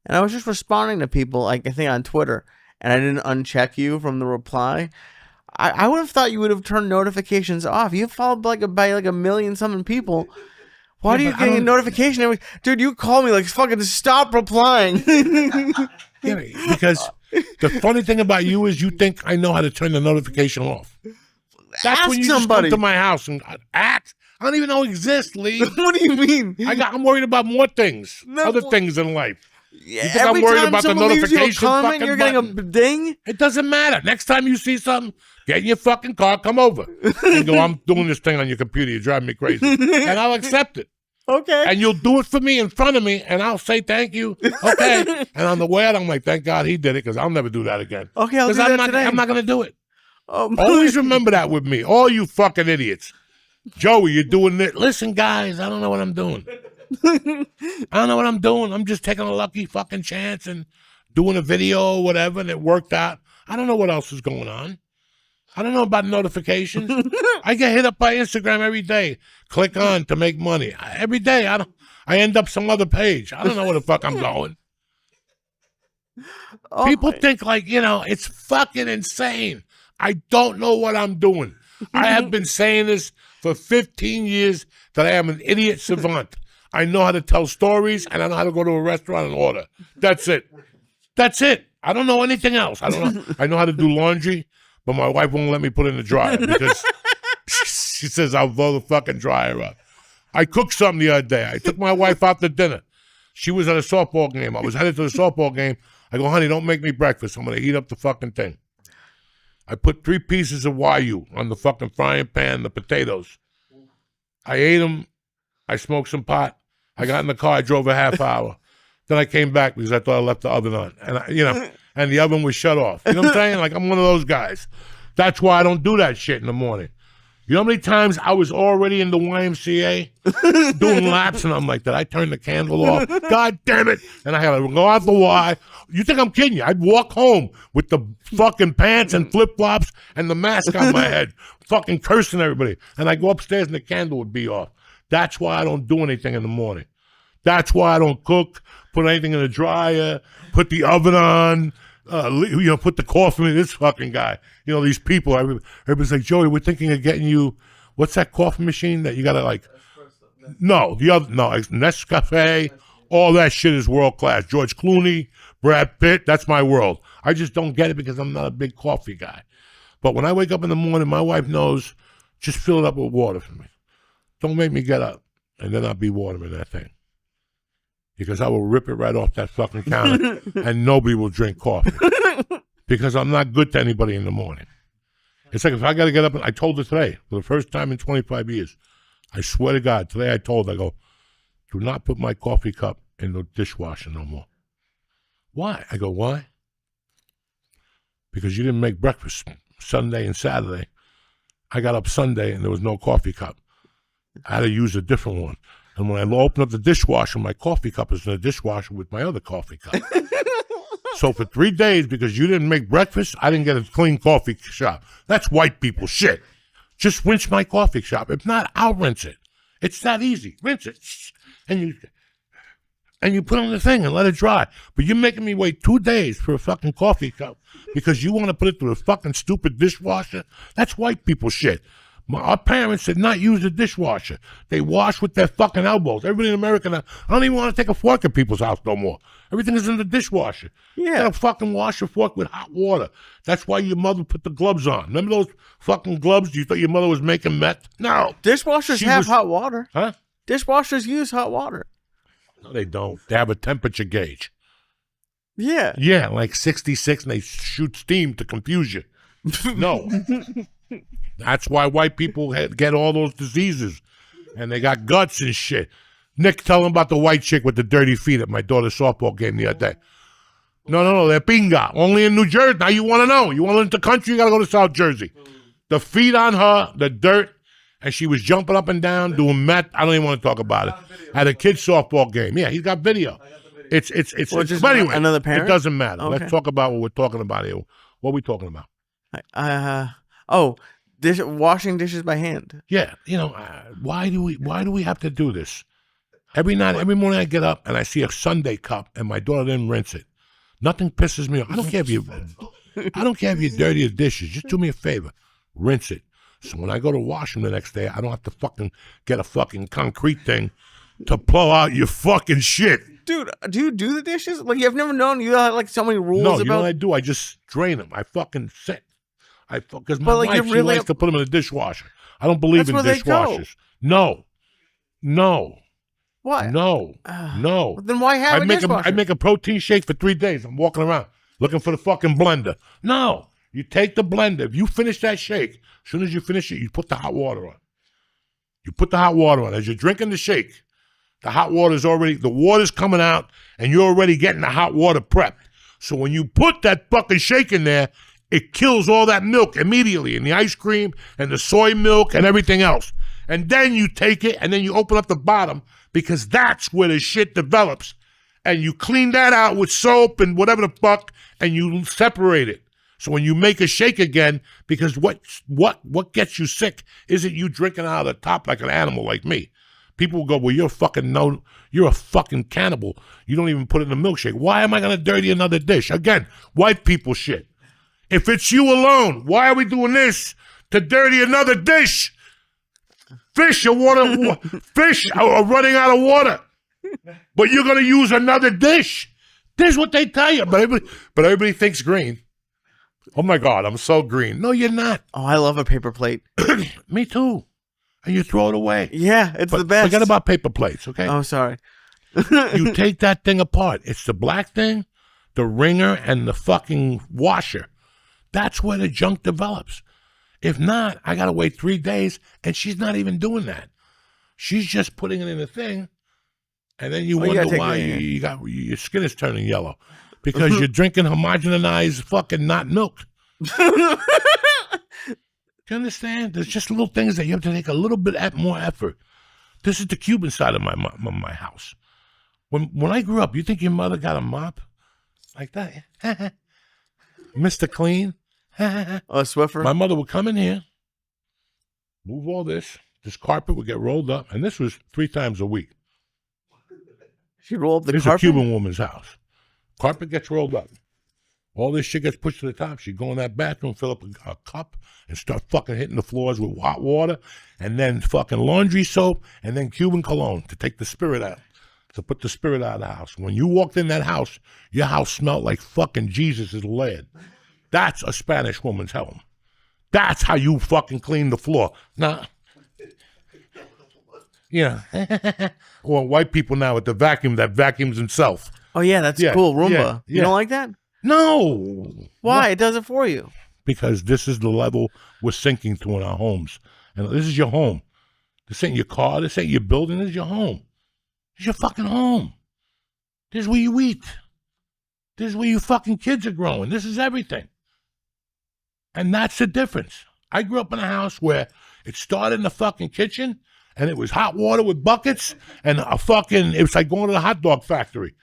and I was just responding to people, I think on Twitter, and I didn't uncheck you from the reply. I would have thought you would have turned notifications off. You followed by a million something people. Why do you get a notification? Dude, you call me fucking stop replying. Yeah, because the funny thing about you is you think I know how to turn the notification off. That's Ask when you somebody. just come to my house and act. I don't even know it exists, Lee. What do you mean? I'm worried about more things, No. other things in life. Yeah, You think I'm worried about the notification comment, fucking you're getting button? a ding? It doesn't matter. Next time you see something, get in your fucking car, come over, and go, I'm doing this thing on your computer. You're driving me crazy. And I'll accept it. Okay. And you'll do it for me in front of me, and I'll say thank you. Okay. And on the way out, I'm like, thank God he did it, because I'll never do that again. Okay, I'll do I'm that today. I'm not going to do it. Oh, Always remember that with me. All you fucking idiots. Joey, you're doing this. Listen, guys, I don't know what I'm doing. I don't know what I'm doing. I'm just taking a lucky fucking chance and doing a video or whatever, and it worked out. I don't know what else is going on. I don't know about notifications. I get hit up by Instagram every day. Click on to make money. Every day, I end up some other page. I don't know where the fuck I'm going. Oh, People think it's fucking insane. I don't know what I'm doing. I have been saying this for 15 years that I am an idiot savant. I know how to tell stories, and I know how to go to a restaurant and order. That's it. That's it. I don't know anything else. I don't know. I know how to do laundry, but my wife won't let me put it in the dryer because she says I'll blow the fucking dryer up. I cooked something the other day. I took my wife out to dinner. She was at a softball game. I was headed to the softball game. I go, honey, don't make me breakfast. I'm going to heat up the fucking thing. I put 3 pieces of Wagyu on the fucking frying pan, the potatoes. I ate them. I smoked some pot. I got in the car. I drove a half hour. Then I came back because I thought I left the oven on. And, and the oven was shut off. You know what I'm saying? I'm one of those guys. That's why I don't do that shit in the morning. You know how many times I was already in the YMCA doing laps, and I'm like, did I turn the candle off? God damn it. And I had to go out the Y. You think I'm kidding you? I'd walk home with the fucking pants and flip-flops and the mask on my head, fucking cursing everybody. And I go upstairs and the candle would be off. That's why I don't do anything in the morning. That's why I don't cook, put anything in the dryer, put the oven on, put the coffee in. This fucking guy. These people, everybody's like, Joey, we're thinking of getting you, what's that coffee machine that you got to Nescafe, all that shit is world class. George Clooney, Brad Pitt, that's my world. I just don't get it because I'm not a big coffee guy. But when I wake up in the morning, my wife knows, just fill it up with water for me. Don't make me get up, and then I'll be watering that thing. Because I will rip it right off that fucking counter, and nobody will drink coffee. Because I'm not good to anybody in the morning. It's like if I got to get up, and I told her today, for the first time in 25 years, I swear to God, today I told her, I go, do not put my coffee cup in the dishwasher no more. Why? I go, why? Because you didn't make breakfast Sunday and Saturday. I got up Sunday, and there was no coffee cup. I had to use a different one. And when I open up the dishwasher, my coffee cup is in the dishwasher with my other coffee cup. So for 3 days, because you didn't make breakfast, I didn't get a clean coffee shop. That's white people shit. Just rinse my coffee shop. If not, I'll rinse it. It's that easy. Rinse it. And you put it on the thing and let it dry. But you're making me wait 2 days for a fucking coffee cup because you want to put it through a fucking stupid dishwasher? That's white people shit. Our parents did not use the dishwasher. They wash with their fucking elbows. Everybody in America now, I don't even want to take a fork at people's house no more. Everything is in the dishwasher. You Yeah. gotta fucking wash your fork with hot water. That's why your mother put the gloves on. Remember those fucking gloves? You thought your mother was making meth? No. Dishwashers She have was- hot water. Huh? Dishwashers use hot water. No, they don't. They have a temperature gauge. Yeah. Yeah, like 66, and they shoot steam to confuse you. No. That's why white people get all those diseases, and they got guts and shit. Nick, tell them about the white chick with the dirty feet at my daughter's softball game the other day. No, they're pinga. Only in New Jersey. Now you want to know. You want to live in the country, you got to go to South Jersey. The feet on her, the dirt, and she was jumping up and down, doing meth. I don't even want to talk about it. At a kid's softball game. Yeah, he's got video. It's just but anyway, another parent? it doesn't matter. Okay. Let's talk about what we're talking about here. What are we talking about? Washing dishes by hand. Yeah, why do we have to do this? Every morning I get up and I see a Sunday cup and my daughter didn't rinse it. Nothing pisses me off. I don't care if you dirty the dishes. Just do me a favor, rinse it. So when I go to wash them the next day, I don't have to fucking get a fucking concrete thing to blow out your fucking shit. Dude, do you do the dishes? Like, you've never known you have like so many rules No, about. you know what I do? I just drain them. I fucking sit. Because my But, like, wife, you're she really likes to put them in the dishwasher. I don't believe That's in where they go. dishwashers. No. Why? No. Then why have a dishwasher? I make a protein shake for 3 days. I'm walking around looking for the fucking blender. No. You take the blender. If you finish that shake, as soon as you finish it, you put the hot water on. You put the hot water on. As you're drinking the shake, the water's coming out, and you're already getting the hot water prepped. So when you put that fucking shake in there, it kills all that milk immediately, and the ice cream and the soy milk and everything else. And then you take it, and then you open up the bottom, because that's where the shit develops. And you clean that out with soap and whatever the fuck, and you separate it. So when you make a shake again, because what gets you sick isn't you drinking out of the top like an animal like me. People will go, well, you're a fucking cannibal. You don't even put it in a milkshake. Why am I going to dirty another dish? Again, white people shit. If it's you alone, why are we doing this to dirty another dish? Fish are running out of water, but you're going to use another dish. This is what they tell you, but everybody thinks green. Oh my God, I'm so green. No, you're not. Oh, I love a paper plate. Me too. And you throw it away. Yeah, it's the best. Forget about paper plates, okay? Oh, sorry. You take that thing apart. It's the black thing, the ringer, and the fucking washer. That's where the junk develops. If not, I got to wait 3 days, and she's not even doing that. She's just putting it in the thing, and then you wonder why your skin is turning yellow. Because you're drinking homogenized fucking not milk. Do you understand? There's just little things that you have to take a little bit more effort. This is the Cuban side of my house. When I grew up, you think your mother got a mop like that? Mr. Clean? Swiffer? My mother would come in here, move all this carpet would get rolled up, and this was 3 times a week. She'd roll up the This is carpet? a Cuban woman's house. Carpet gets rolled up. All this shit gets pushed to the top. She'd go in that bathroom, fill up a cup, and start fucking hitting the floors with hot water, and then fucking laundry soap, and then Cuban cologne to take the spirit out, to put the spirit out of the house. When you walked in that house, your house smelled like fucking Jesus' lead. That's a Spanish woman's home. That's how you fucking clean the floor. Now, yeah. Or white people now with the vacuum that vacuums himself. Oh, yeah, that's cool. Roomba. You don't like that? No. Why? It does it for you. Because this is the level we're sinking to in our homes. And this is your home. This ain't your car. This ain't your building. This is your home. This is your fucking home. This is where you eat. This is where your fucking kids are growing. This is everything. And that's the difference. I grew up in a house where it started in the fucking kitchen, and it was hot water with buckets, and it was like going to the hot dog factory.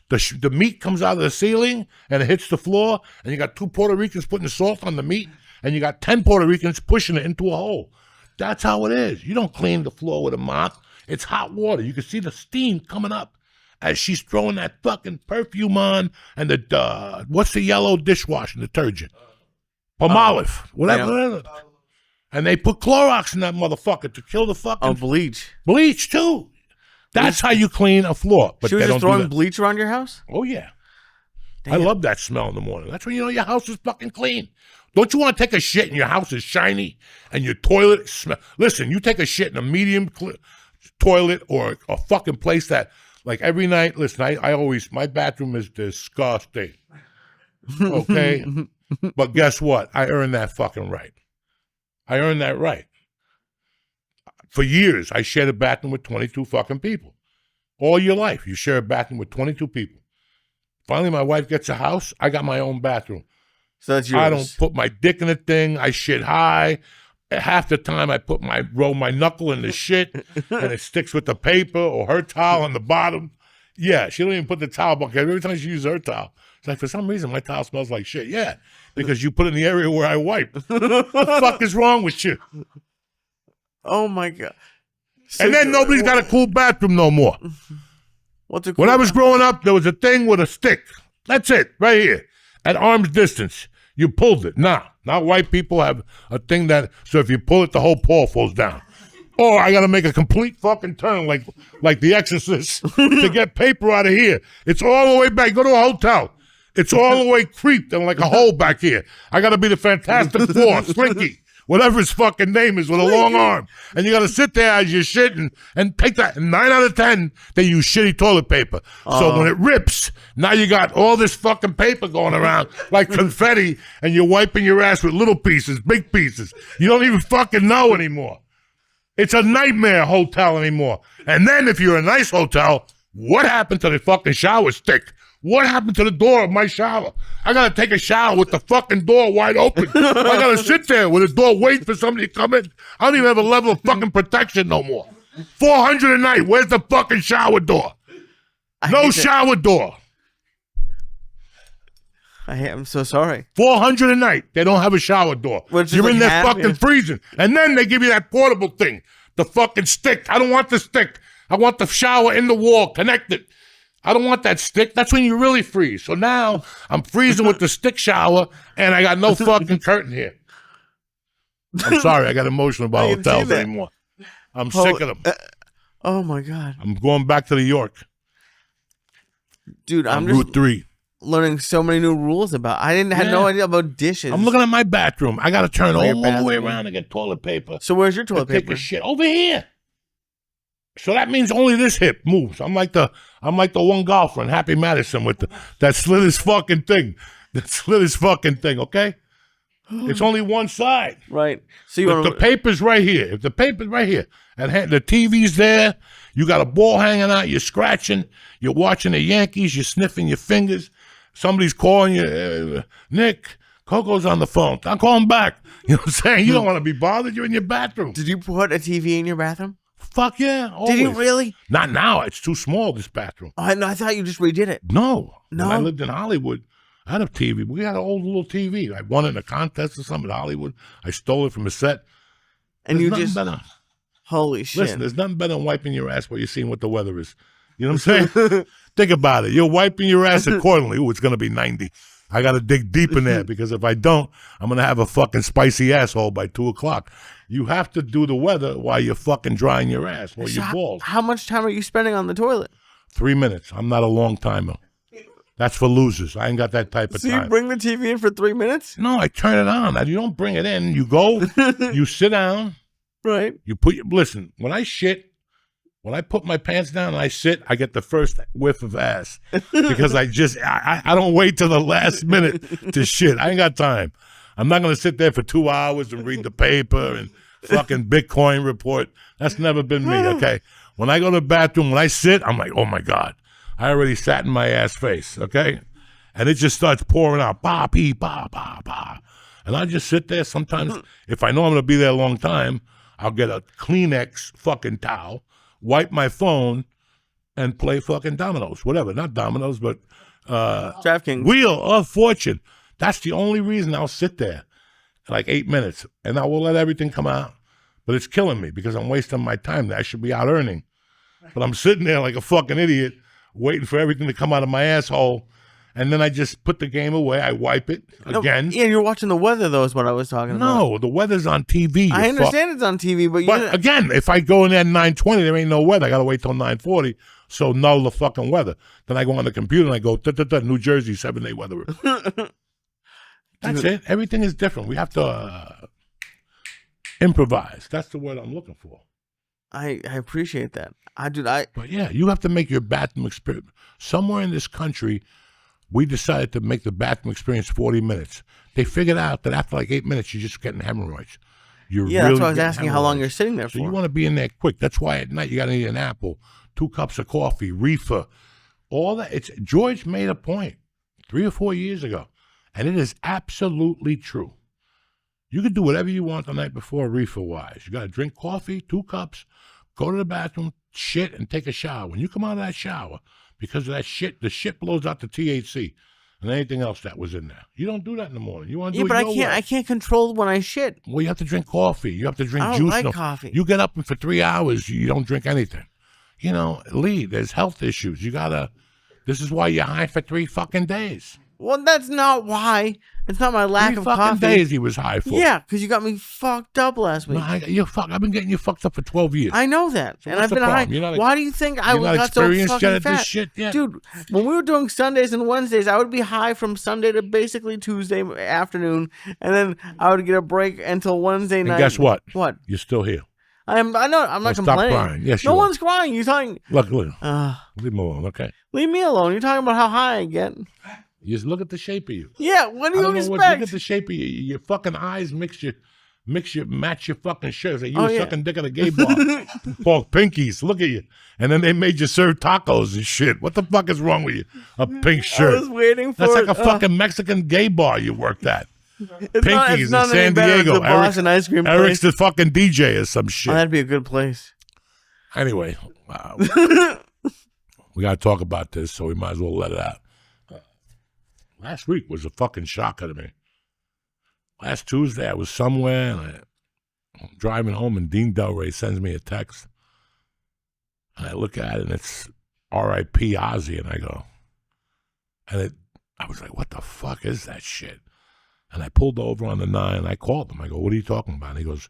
The meat comes out of the ceiling, and it hits the floor, and you got 2 Puerto Ricans putting salt on the meat, and you got 10 Puerto Ricans pushing it into a hole. That's how it is. You don't clean the floor with a mop. It's hot water. You can see the steam coming up as she's throwing that fucking perfume on, and what's the yellow dishwashing detergent? Palmolive, whatever. And they put Clorox in that motherfucker to kill the fucking... Oh, bleach. Bleach, too. That's how you clean a floor. But She was they just don't do throwing that. bleach around your house? Oh, yeah. Damn. I love that smell in the morning. That's when you know your house is fucking clean. Don't you want to take a shit and your house is shiny and your toilet smell? Listen, you take a shit in a medium toilet or a fucking place that, like every night, listen, I always, my bathroom is disgusting. Okay? But guess what? I earned that fucking right. I earned that right. For years, I shared a bathroom with 22 fucking people. All your life, you share a bathroom with 22 people. Finally, my wife gets a house. I got my own bathroom. So that's yours. I don't put my dick in the thing. I shit high. Half the time, I roll my knuckle in the shit, and it sticks with the paper or her towel on the bottom. Yeah, she don't even put the towel bucket. Every time she uses her towel, it's like, for some reason, my towel smells like shit. Yeah, because you put it in the area where I wipe. What the fuck is wrong with you? Oh, my God. So And then nobody's got a cool bathroom no more. What's a When I was growing up, there was a thing with a stick. That's it, right here, at arm's distance. You pulled it. Now white people have a thing that, so if you pull it, the whole paw falls down. Or I got to make a complete fucking turn like The Exorcist to get paper out of here. It's all the way back. Go to a hotel. It's all the way creeped and like a hole back here. I got to be the Fantastic Four, Slinky, whatever his fucking name is, with a long arm. And you got to sit there as you're shitting and take that. 9 out of 10, they use shitty toilet paper. So when it rips, now you got all this fucking paper going around like confetti, and you're wiping your ass with little pieces, big pieces. You don't even fucking know anymore. It's a nightmare hotel anymore. And then if you're a nice hotel, what happened to the fucking shower stick? What happened to the door of my shower? I got to take a shower with the fucking door wide open. I got to sit there with the door waiting for somebody to come in. I don't even have a level of fucking protection no more. $400 a night. Where's the fucking shower door? No shower door. I am so sorry. $400 a night. They don't have a shower door. You're in there fucking freezing. And then they give you that portable thing. The fucking stick. I don't want the stick. I want the shower in the wall, connected. I don't want that stick. That's when you really freeze. So now I'm freezing with the stick shower, and I got no fucking curtain here. I'm sorry. I got emotional about hotels anymore. I'm sick of them. Oh, my God. I'm going back to New York. Dude, I'm Route 3. Learning so many new rules about. I had no idea about dishes. I'm looking at my bathroom. I got to turn all the way around and get toilet paper. So where's your toilet paper? Take a shit over here. So that means only this hip moves. I'm like the one golfer in Happy Madison with that slit his fucking thing. That slit his fucking thing, okay? It's only one side. Right. So the paper's right here. If the paper's right here and the TV's there, you got a ball hanging out, you're scratching, you're watching the Yankees, you're sniffing your fingers, somebody's calling you, Nick, Coco's on the phone. I'll call him back. You know what I'm saying? You don't want to be bothered. You're in your bathroom. Did you put a TV in your bathroom? Fuck yeah. Always. Did you really? Not now. It's too small, this bathroom. Oh, I thought you just redid it. No. No. When I lived in Hollywood, I had a TV. We had an old little TV. I won it in a contest or something in Hollywood. I stole it from a set. And there's you just... better. Holy shit. Listen, there's nothing better than wiping your ass while you're seeing what the weather is. You know what I'm saying? Think about it. You're wiping your ass accordingly. Ooh, it's going to be 90. I got to dig deep in there because if I don't, I'm going to have a fucking spicy asshole by 2 o'clock. You have to do the weather while you're fucking drying your ass or your balls. How much time are you spending on the toilet? 3 minutes. I'm not a long timer. That's for losers. I ain't got that type of time. So you bring the TV in for 3 minutes? No, I turn it on. You don't bring it in. You go, you sit down. Right. You listen, when I shit, when I put my pants down and I sit, I get the first whiff of ass because I don't wait till the last minute to shit. I ain't got time. I'm not going to sit there for 2 hours and read the paper and fucking Bitcoin report. That's never been me, okay? When I go to the bathroom, when I sit, I'm like, oh, my God. I already sat in my ass face, okay? And it just starts pouring out, ba, pee, ba, ba, ba. And I just sit there. Sometimes, if I know I'm going to be there a long time, I'll get a Kleenex fucking towel, wipe my phone, and play fucking dominoes. Whatever. Not dominoes, but DraftKings. Wheel of Fortune. That's the only reason I'll sit there like 8 minutes. And I will let everything come out. But it's killing me because I'm wasting my time. I should be out earning. But I'm sitting there like a fucking idiot waiting for everything to come out of my asshole. and then I just put the game away. I wipe it again. Yeah, you're watching the weather, though, is what I was talking about. No, the weather's on TV. I understand it's on TV, but again, if I go in there at 9:20, there ain't no weather. I got to wait till 9:40, so null the fucking weather. Then I go on the computer and I go, New Jersey, 7-day weather. That's it. Everything is different. We have to improvise. That's the word I'm looking for. I appreciate that. But yeah, you have to make your bathroom experience. Somewhere in this country, we decided to make the bathroom experience 40 minutes. They figured out that after like 8 minutes, you're just getting hemorrhoids. That's why I was asking how long you're sitting there for. So you want to be in there quick. That's why at night you got to eat an apple, 2 cups of coffee, reefer, all that. George made a point 3 or 4 years ago, and it is absolutely true. You can do whatever you want the night before, reefer-wise. You got to drink coffee, 2 cups, go to the bathroom, shit, and take a shower. When you come out of that shower, because of that shit, the shit blows out the THC and anything else that was in there. You don't do that in the morning. You want to do it but your way. I can't control when I shit. Well, you have to drink coffee. You have to drink I juice. don't like coffee. You get up and for 3 hours, you don't drink anything. You know, Lee, there's health issues. This is why you're high for 3 fucking days. Well, that's not why. It's not my lack of 3 fucking coffee. days he was high for. Yeah, because you got me fucked up last week. No, I've been getting you fucked up for 12 years. I know that. So and what's I've been high. the problem? Why do you think I You're not got so experienced fucking yet at fat? this shit yet? Dude, when we were doing Sundays and Wednesdays, I would be high from Sunday to basically Tuesday afternoon, and then I would get a break until Wednesday night. And guess what? What? You're still here. I know. I'm not Stop complaining. crying. Yes, no you one's crying. You're talking. Look. Leave me alone, okay? Leave me alone. You're talking about how high I get. You just look at the shape of you. Yeah. What do you expect? Look at the shape of you. Your fucking eyes match your fucking shirts. Like you were sucking dick at a gay bar. Called pinkies. Look at you. And then they made you serve tacos and shit. What the fuck is wrong with you? A pink shirt. I was waiting for That's like a fucking Mexican gay bar you worked at. Pinkies in San Diego. The Boston ice cream place. Eric's the fucking DJ or some shit. Oh, that'd be a good place. Anyway, we got to talk about this, so we might as well let it out. Last week was a fucking shocker to me. Last Tuesday, I was somewhere, and I'm driving home, and Dean Delray sends me a text. And I look at it, and it's R.I.P. Ozzy, and I go, I was like, what the fuck is that shit? And I pulled over on the 9, and I called him. I go, what are you talking about? And he goes,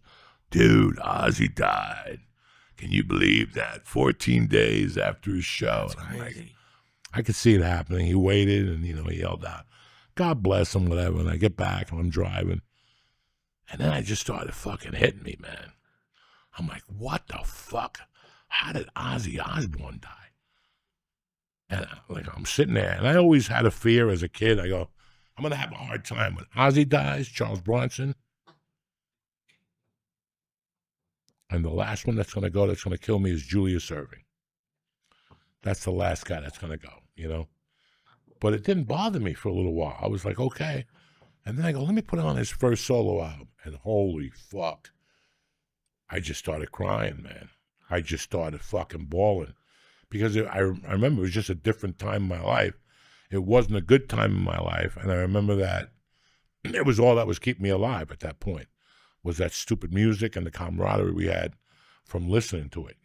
dude, Ozzy died. Can you believe that? 14 days after his show. That's crazy. I could see it happening. He waited and, he yelled out, God bless him, whatever. And I get back and I'm driving. And then I just started fucking hitting me, man. I'm like, what the fuck? How did Ozzy Osbourne die? And I'm sitting there. And I always had a fear as a kid. I go, I'm going to have a hard time when Ozzy dies, Charles Bronson. And the last one that's going to kill me is Julius Erving. That's the last guy that's going to go, But it didn't bother me for a little while. I was like, okay. And then I go, let me put on his first solo album. And holy fuck. I just started crying, man. I just started fucking bawling. Because I remember it was just a different time in my life. It wasn't a good time in my life. And I remember that it was all that was keeping me alive at that point. Was that stupid music and the camaraderie we had from listening to it,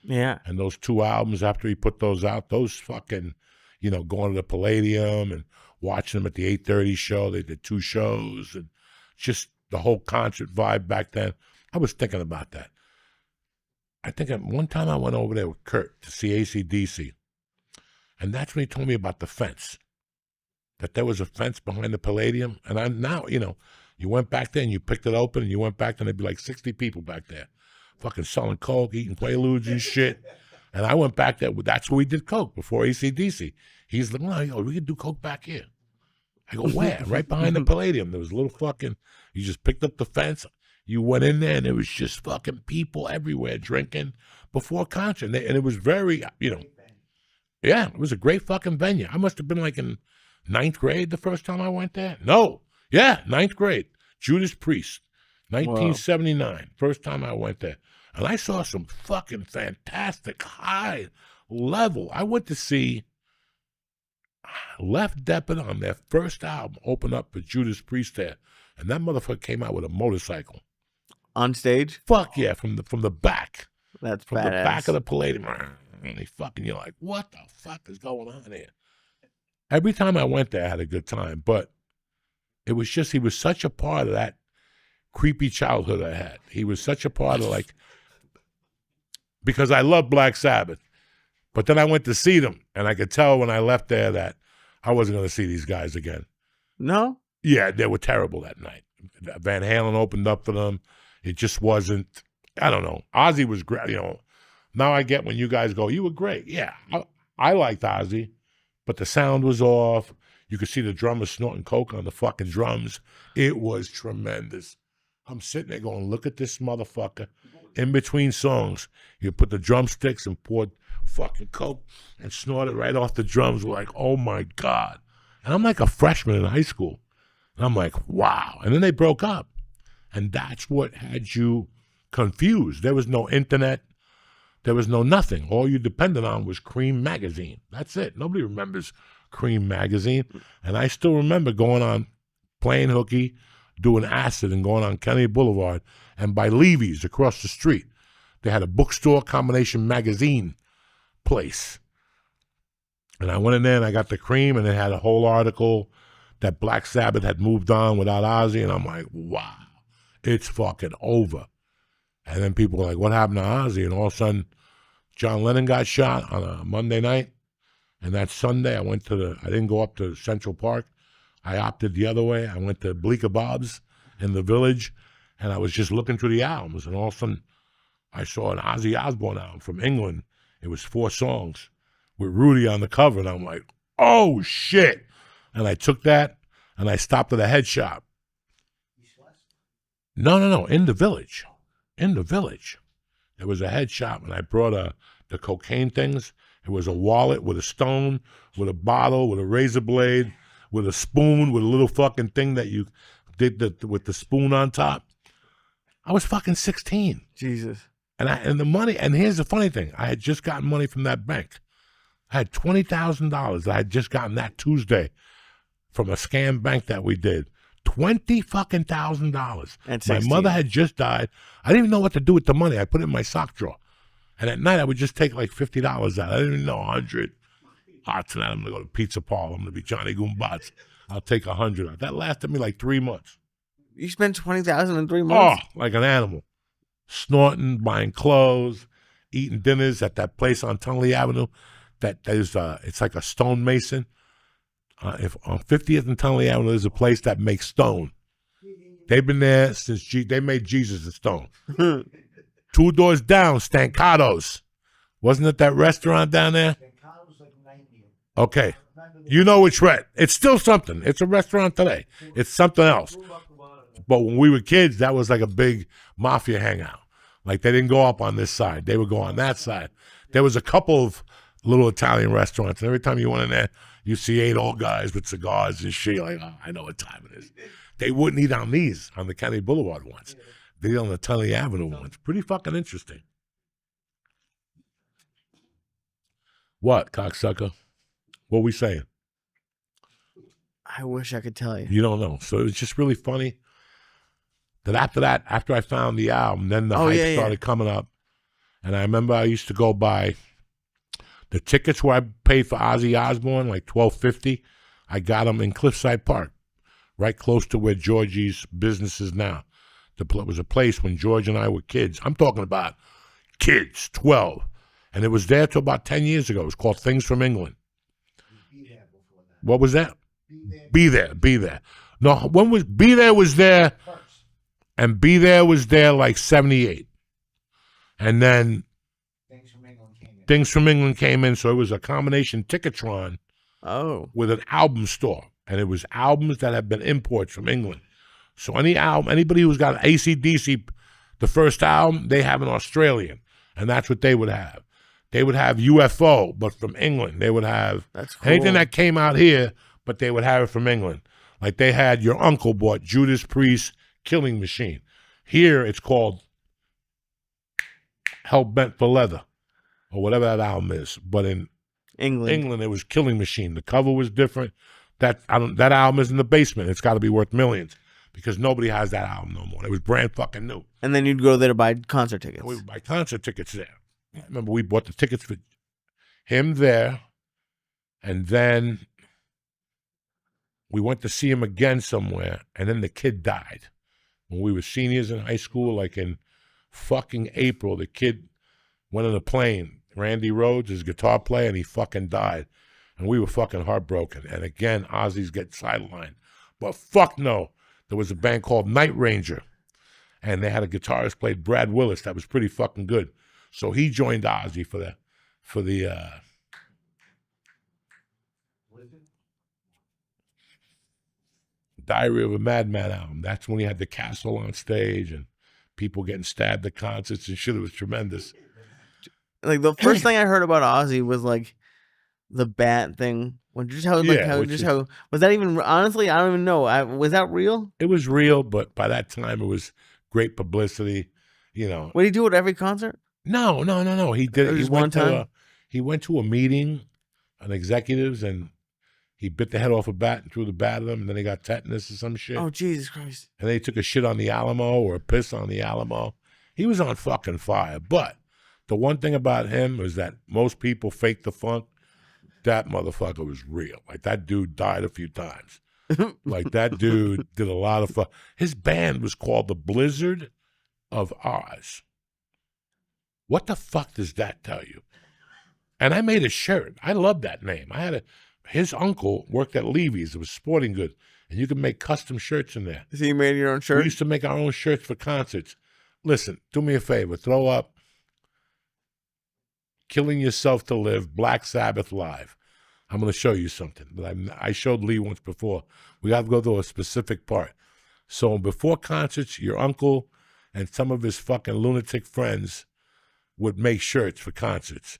Yeah. And those 2 albums after he put those out, those fucking, going to the Palladium and watching them at the 8:30 show. They did 2 shows and just the whole concert vibe back then. I was thinking about that. I think at one time I went over there with Kurt to see AC/DC. And that's when he told me about the fence. That there was a fence behind the Palladium. And I'm now, you went back there and you picked it open and you went back there and there'd be like 60 people back there. Fucking selling coke, eating Quaaludes and shit. And I went back there. That's where we did coke before AC/DC. He's like, no, we could do coke back here. I go, where? Right behind the Palladium. There was a little fucking, you just picked up the fence. You went in there and there was just fucking people everywhere drinking before concert. And it was very, yeah, it was a great fucking venue. I must have been like in 9th grade the first time I went there. No. Yeah, 9th grade. Judas Priest. 1979, First time I went there. And I saw some fucking fantastic high level. I went to see Left Zeppelin on their first album open up for Judas Priest there. And that motherfucker came out with a motorcycle. On stage? Fuck yeah, from the back. That's from badass. The back of the Palladium. And you're like, what the fuck is going on here? Every time I went there, I had a good time. But it was just, he was such a part of that creepy childhood I had. He was such a part of like, because I loved Black Sabbath. But then I went to see them, and I could tell when I left there that I wasn't going to see these guys again. No? Yeah, they were terrible that night. Van Halen opened up for them. It just wasn't, I don't know. Ozzy was great, you know. Now I get when you guys go, you were great. Yeah, I liked Ozzy, but the sound was off. You could see the drummers snorting coke on the fucking drums. It was tremendous. I'm sitting there going, look at this motherfucker. In between songs, you put the drumsticks and poured fucking coke and snorted right off the drums. We're like, oh my God. And I'm like a freshman in high school. And I'm like, wow. And then they broke up. And that's what had you confused. There was no internet. There was no nothing. All you depended on was Cream Magazine. That's it. Nobody remembers Cream Magazine. And I still remember going on, playing hooky, doing acid, and going on Kennedy Boulevard. And by Levy's across the street, they had a bookstore combination magazine place. And I went in there and I got the Cream, and it had a whole article that Black Sabbath had moved on without Ozzy. And I'm like, wow, it's fucking over. And then people were like, what happened to Ozzy? And all of a sudden, John Lennon got shot on a Monday night. And that Sunday, I didn't go up to Central Park. I opted the other way. I went to Bleecker Bob's in the Village, and I was just looking through the albums. And all of a sudden, I saw an Ozzy Osbourne album from England. It was 4 songs with Rudy on the cover. And I'm like, oh, shit. And I took that, and I stopped at a head shop. No, in the Village. In the Village. There was a head shop, and I brought the cocaine things. It was a wallet with a stone, with a bottle, with a razor blade, with a spoon, with a little fucking thing that you did with the spoon on top. I was fucking 16. Jesus. And the money, and here's the funny thing. I had just gotten money from that bank. I had $20,000. I had just gotten that Tuesday from a scam bank that we did. $20,000. My mother had just died. I didn't even know what to do with the money. I put it in my sock drawer. And at night, I would just take like $50 out. I didn't even know 100. Tonight I'm going to go to Pizza Parlor. I'm going to be Johnny Goombats. I'll take 100 out. That lasted me like 3 months. You spent $20,000 in 3 months? Oh, like an animal. Snorting, buying clothes, eating dinners at that place on Tunley Avenue. It's like a stonemason. If on 50th and Tunley Avenue, there's a place that makes stone. They've been there since they made Jesus a stone. 2 doors down, Stancatos. Wasn't it that restaurant down there? Okay. You know which it's still something. It's a restaurant today. It's something else. But when we were kids, that was like a big mafia hangout. Like they didn't go up on this side. They would go on that side. There was a couple of little Italian restaurants. And every time you went in there, you see 8 old guys with cigars and shit. You're like, oh, I know what time it is. They wouldn't eat on these, on the Kennedy Boulevard ones. They eat on the Tunley Avenue ones. Pretty fucking interesting. What, cocksucker? What we saying? I wish I could tell you. You don't know. So it was just really funny that, after I found the album, then the hype started coming up. And I remember I used to go buy the tickets where I paid for Ozzy Osbourne, like $12.50. I got them in Cliffside Park, right close to where Georgie's business is now. It was a place when George and I were kids. I'm talking about kids, 12. And it was there till about 10 years ago. It was called Things from England. What was that? Be There. No, when was Be There was there, and Be There was there like 78. And then Things from England came in, so it was a combination Ticketron with an album store. And it was albums that had been imports from England. So anybody who's got AC/DC, the first album, they have an Australian. And that's what they would have. They would have UFO, but from England. They would have anything that came out here, but they would have it from England. Like they had, your uncle bought Judas Priest Killing Machine. Here it's called Hell Bent for Leather, or whatever that album is. But in England it was Killing Machine. The cover was different. That album is in the basement. It's got to be worth millions because nobody has that album no more. It was brand fucking new. And then you'd go there to buy concert tickets. And we would buy concert tickets there. I remember we bought the tickets for him there, and then we went to see him again somewhere, and then the kid died. When we were seniors in high school, like in fucking April, the kid went on a plane. Randy Rhoads, his guitar player, and he fucking died. And we were fucking heartbroken. And again, Ozzy's getting sidelined. But fuck no. There was a band called Night Ranger, and they had a guitarist played Brad Willis that was pretty fucking good. So he joined Ozzy for the Diary of a Madman album. That's when he had the castle on stage and people getting stabbed at concerts and shit. It was tremendous. Like the first thing I heard about Ozzy was like the bat thing. When just how how was that even? Honestly, I don't even know. Was that real? It was real, but by that time it was great publicity. You know. Would he do it every concert? No. He did it. Just one time. He went to a meeting on executives and he bit the head off a bat and threw the bat at them, and then he got tetanus or some shit. Oh, Jesus Christ. And then he took a shit on the Alamo or a piss on the Alamo. He was on fucking fire. But the one thing about him is that most people fake the funk. That motherfucker was real. Like, that dude died a few times. Like, that dude did a lot of fun. His band was called the Blizzard of Oz. What the fuck does that tell you? And I made a shirt. I love that name. His uncle worked at Levy's. It was sporting goods. And you could make custom shirts in there. So you made your own shirt? We used to make our own shirts for concerts. Listen, do me a favor. Throw up Killing Yourself to Live, Black Sabbath Live. I'm going to show you something. I showed Lee once before. We got to go to a specific part. So before concerts, your uncle and some of his fucking lunatic friends would make shirts for concerts.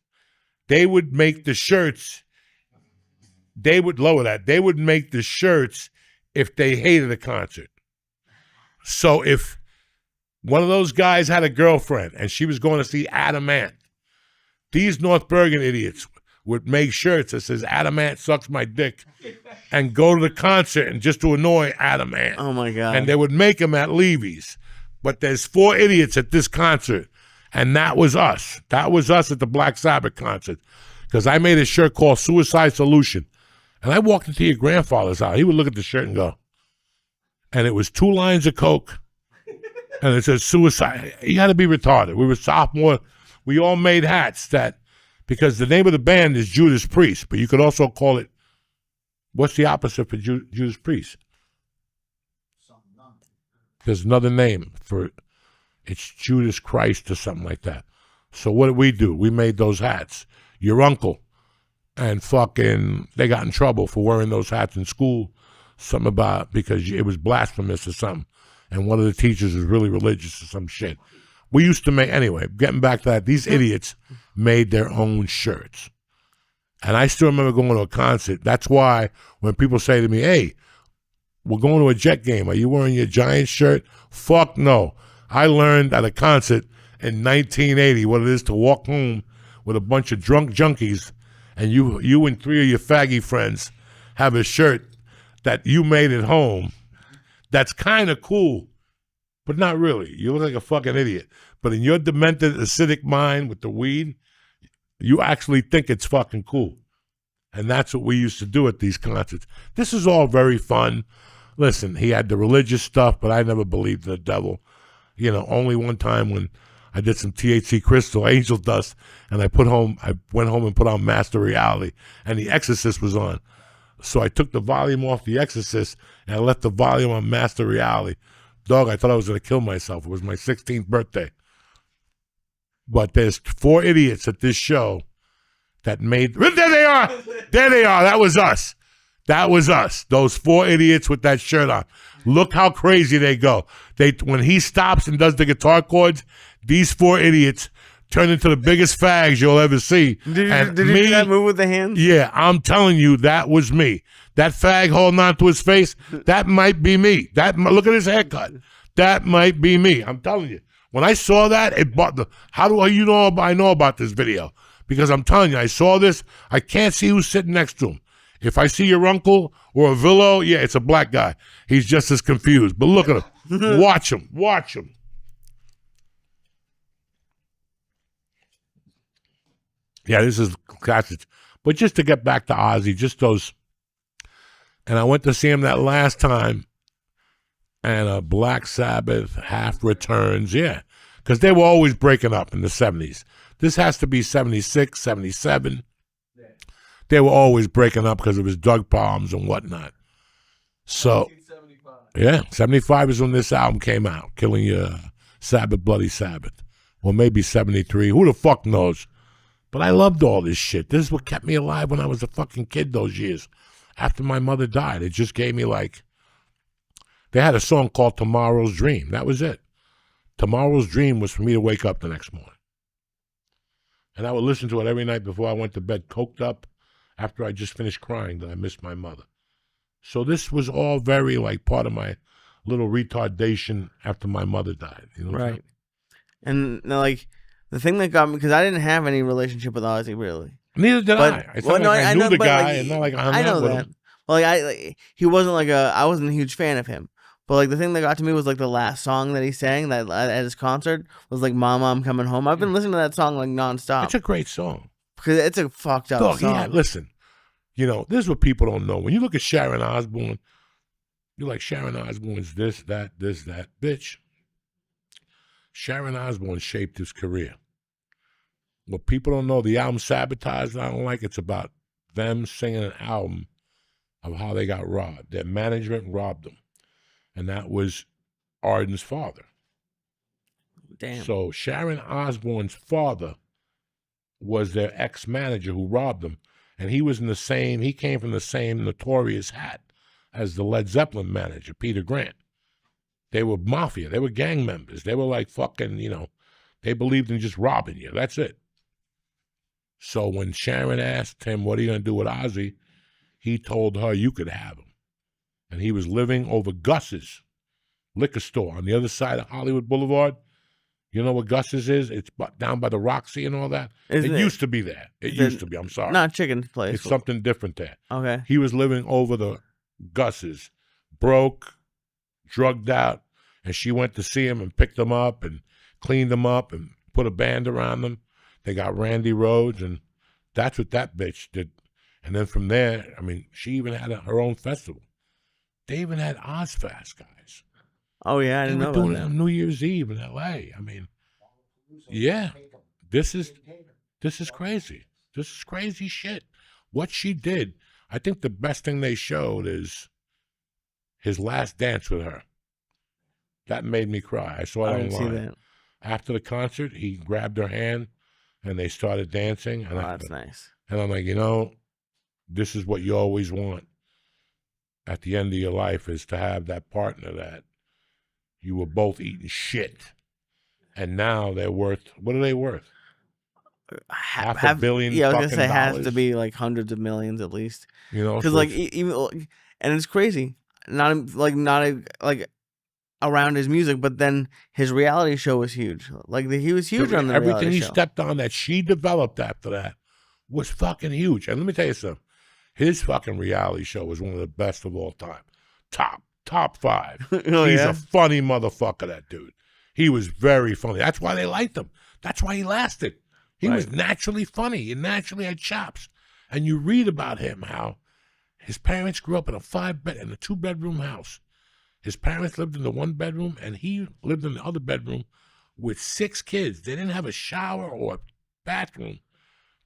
They would make the shirts. They would lower that. They would make the shirts if they hated a concert. So if one of those guys had a girlfriend and she was going to see Adam Ant, these North Bergen idiots would make shirts that says Adam Ant sucks my dick and go to the concert and just to annoy Adam Ant. Oh, my God. And they would make them at Levy's. But there's 4 idiots at this concert, and that was us. That was us at the Black Sabbath concert because I made a shirt called Suicide Solution. And I walked into your grandfather's house. He would look at the shirt and go, and it was 2 lines of Coke, and it says suicide. You got to be retarded. We were sophomore. We all made hats that, because the name of the band is Judas Priest, but you could also call it, what's the opposite for Judas Priest? There's another name for it. It's Judas Christ or something like that. So what did we do? We made those hats. Your uncle. And fucking, they got in trouble for wearing those hats in school. Something about, because it was blasphemous or something. And one of the teachers was really religious or some shit. We used to make, anyway, getting back to that, these idiots made their own shirts. And I still remember going to a concert. That's why when people say to me, hey, we're going to a Jet game. Are you wearing your Giants shirt? Fuck no. I learned at a concert in 1980 what it is to walk home with a bunch of drunk junkies and you and 3 of your faggy friends have a shirt that you made at home. That's kind of cool, but not really. You look like a fucking idiot. But in your demented, acidic mind with the weed, you actually think it's fucking cool. And that's what we used to do at these concerts. This is all very fun. Listen, he had the religious stuff, but I never believed in the devil. You know, only one time when I did some THC crystal, angel dust, and I went home and put on Master Reality, and The Exorcist was on. So I took the volume off The Exorcist, and I left the volume on Master Reality. Dog, I thought I was going to kill myself. It was my 16th birthday. But there's 4 idiots at this show that made... There they are! There they are. That was us. That was us. Those 4 idiots with that shirt on. Look how crazy they go. When he stops and does the guitar chords, these 4 idiots turn into the biggest fags you'll ever see. Did you do that move with the hands? Yeah, I'm telling you, that was me. That fag holding on to his face, that might be me. Look at his haircut. That might be me. I'm telling you. When I saw that, how do you know I know about this video? Because I'm telling you, I saw this. I can't see who's sitting next to him. If I see your uncle or a Villo, yeah, it's a black guy. He's just as confused. But look at him. Watch him. Watch him. Yeah, this is classic. But just to get back to Ozzy, just those And I went to see him that last time, and Black Sabbath, Half Returns, yeah. Because they were always breaking up in the 70s. This has to be 76, 77. They were always breaking up because of his drug problems and whatnot. So, 1975. yeah, 75 is when this album came out, Killing Your Sabbath, Bloody Sabbath. Or maybe 73. Who the fuck knows? But I loved all this shit. This is what kept me alive when I was a fucking kid those years. After my mother died, it just gave me like... They had a song called Tomorrow's Dream. That was it. Tomorrow's Dream was for me to wake up the next morning. And I would listen to it every night before I went to bed, coked up, after I just finished crying that I missed my mother. So this was all very like part of my little retardation after my mother died. You know what I'm saying? And like the thing that got me, because I didn't have any relationship with Ozzy really. Neither did But- I. It's well, not no, like I I knew know, the but, guy, like, and not like I hung I know out with that. him. Well, he wasn't like I wasn't a huge fan of him. But like the thing that got to me was like the last song that he sang that at his concert was like "Mama, I'm Coming Home." I've been listening to that song like nonstop It's a great song. because it's a fucked up Dog, song. yeah, listen. You know, this is what people don't know. When you look at Sharon Osbourne, you're like, Sharon Osbourne's this, that. Bitch, Sharon Osbourne shaped his career. What people don't know, the album Sabotage, I don't like, it's about them singing an album of how they got robbed. Their management robbed them. And that was Arden's father. Damn. So Sharon Osbourne's father was their ex-manager who robbed them. And he came from the same notorious hat as the Led Zeppelin manager, Peter Grant. They were mafia. They were gang members. They were like fucking, they believed in just robbing you. That's it. So when Sharon asked him, what are you going to do with Ozzy? He told her, you could have him. And he was living over Gus's liquor store on the other side of Hollywood Boulevard. You know what Gus's is? It's down by the Roxy and all that. It used to be there. It used to be. I'm sorry. Not chicken place. It's something different there. Okay. He was living over the Gus's, broke, drugged out, and she went to see him and picked him up and cleaned him up and put a band around them. They got Randy Rhoads, and that's what that bitch did. And then from there, I mean, she even had her own festival. They even had Ozfest, guys. Oh yeah, I They didn't were know doing about it that. on New Year's Eve in L.A. I mean, yeah, this is crazy. This is crazy shit. What she did, I think the best thing they showed is his last dance with her. That made me cry. I saw it I didn't see online. that. After the concert, he grabbed her hand and they started dancing. And Oh, that's nice. And I'm like, this is what you always want at the end of your life, is to have that partner that you were both eating shit. And now they're worth, what are they worth? Half a billion Yeah, I was gonna fucking say has dollars? to be like hundreds of millions at least. Because Because like even and it's crazy. Not around his music, but then his reality show was huge. Like he was huge on the everything reality he show. stepped on that she developed after that was fucking huge. And let me tell you something. His fucking reality show was one of the best of all time. Top 5. Oh, He's yeah? a funny motherfucker, that dude. He was very funny. That's why they liked him. That's why he lasted. He was naturally funny. He naturally had chops. And you read about him, how his parents grew up in a 2-bedroom house. His parents lived in the 1-bedroom, and he lived in the other bedroom with 6 kids. They didn't have a shower or a bathroom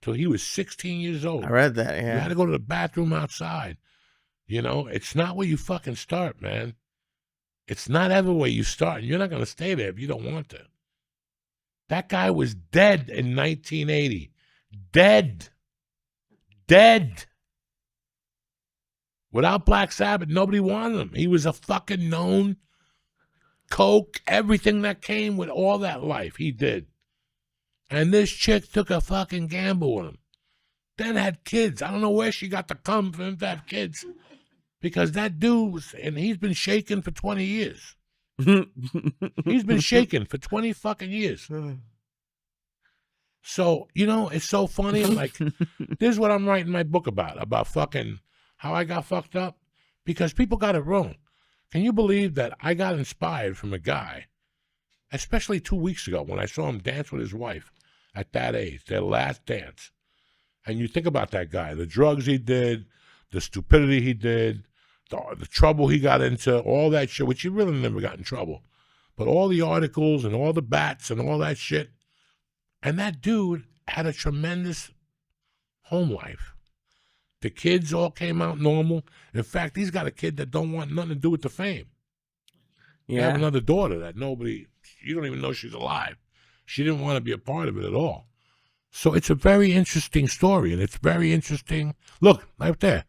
till he was 16 years old. I read that. You Yeah. had to go to the bathroom outside. It's not where you fucking start, man. It's not ever where you start. You're not going to stay there if you don't want to. That guy was dead in 1980. Dead. Without Black Sabbath, nobody wanted him. He was a fucking known coke, everything that came with all that life, he did. And this chick took a fucking gamble with him. Then had kids. I don't know where she got the cum for him to have kids. Because that dude and he's been shaking for 20 years. He's been shaking for 20 fucking years. So, it's so funny. Like, this is what I'm writing my book about fucking how I got fucked up. Because people got it wrong. Can you believe that I got inspired from a guy, especially 2 weeks ago when I saw him dance with his wife at that age, their last dance. And you think about that guy, the drugs he did, the stupidity he did, the trouble he got into, all that shit, which he really never got in trouble. But all the articles and all the bats and all that shit. And that dude had a tremendous home life. The kids all came out normal. In fact, he's got a kid that don't want nothing to do with the fame. You have another daughter that you don't even know she's alive. She didn't want to be a part of it at all. So it's a very interesting story, and it's very interesting. Look, right there.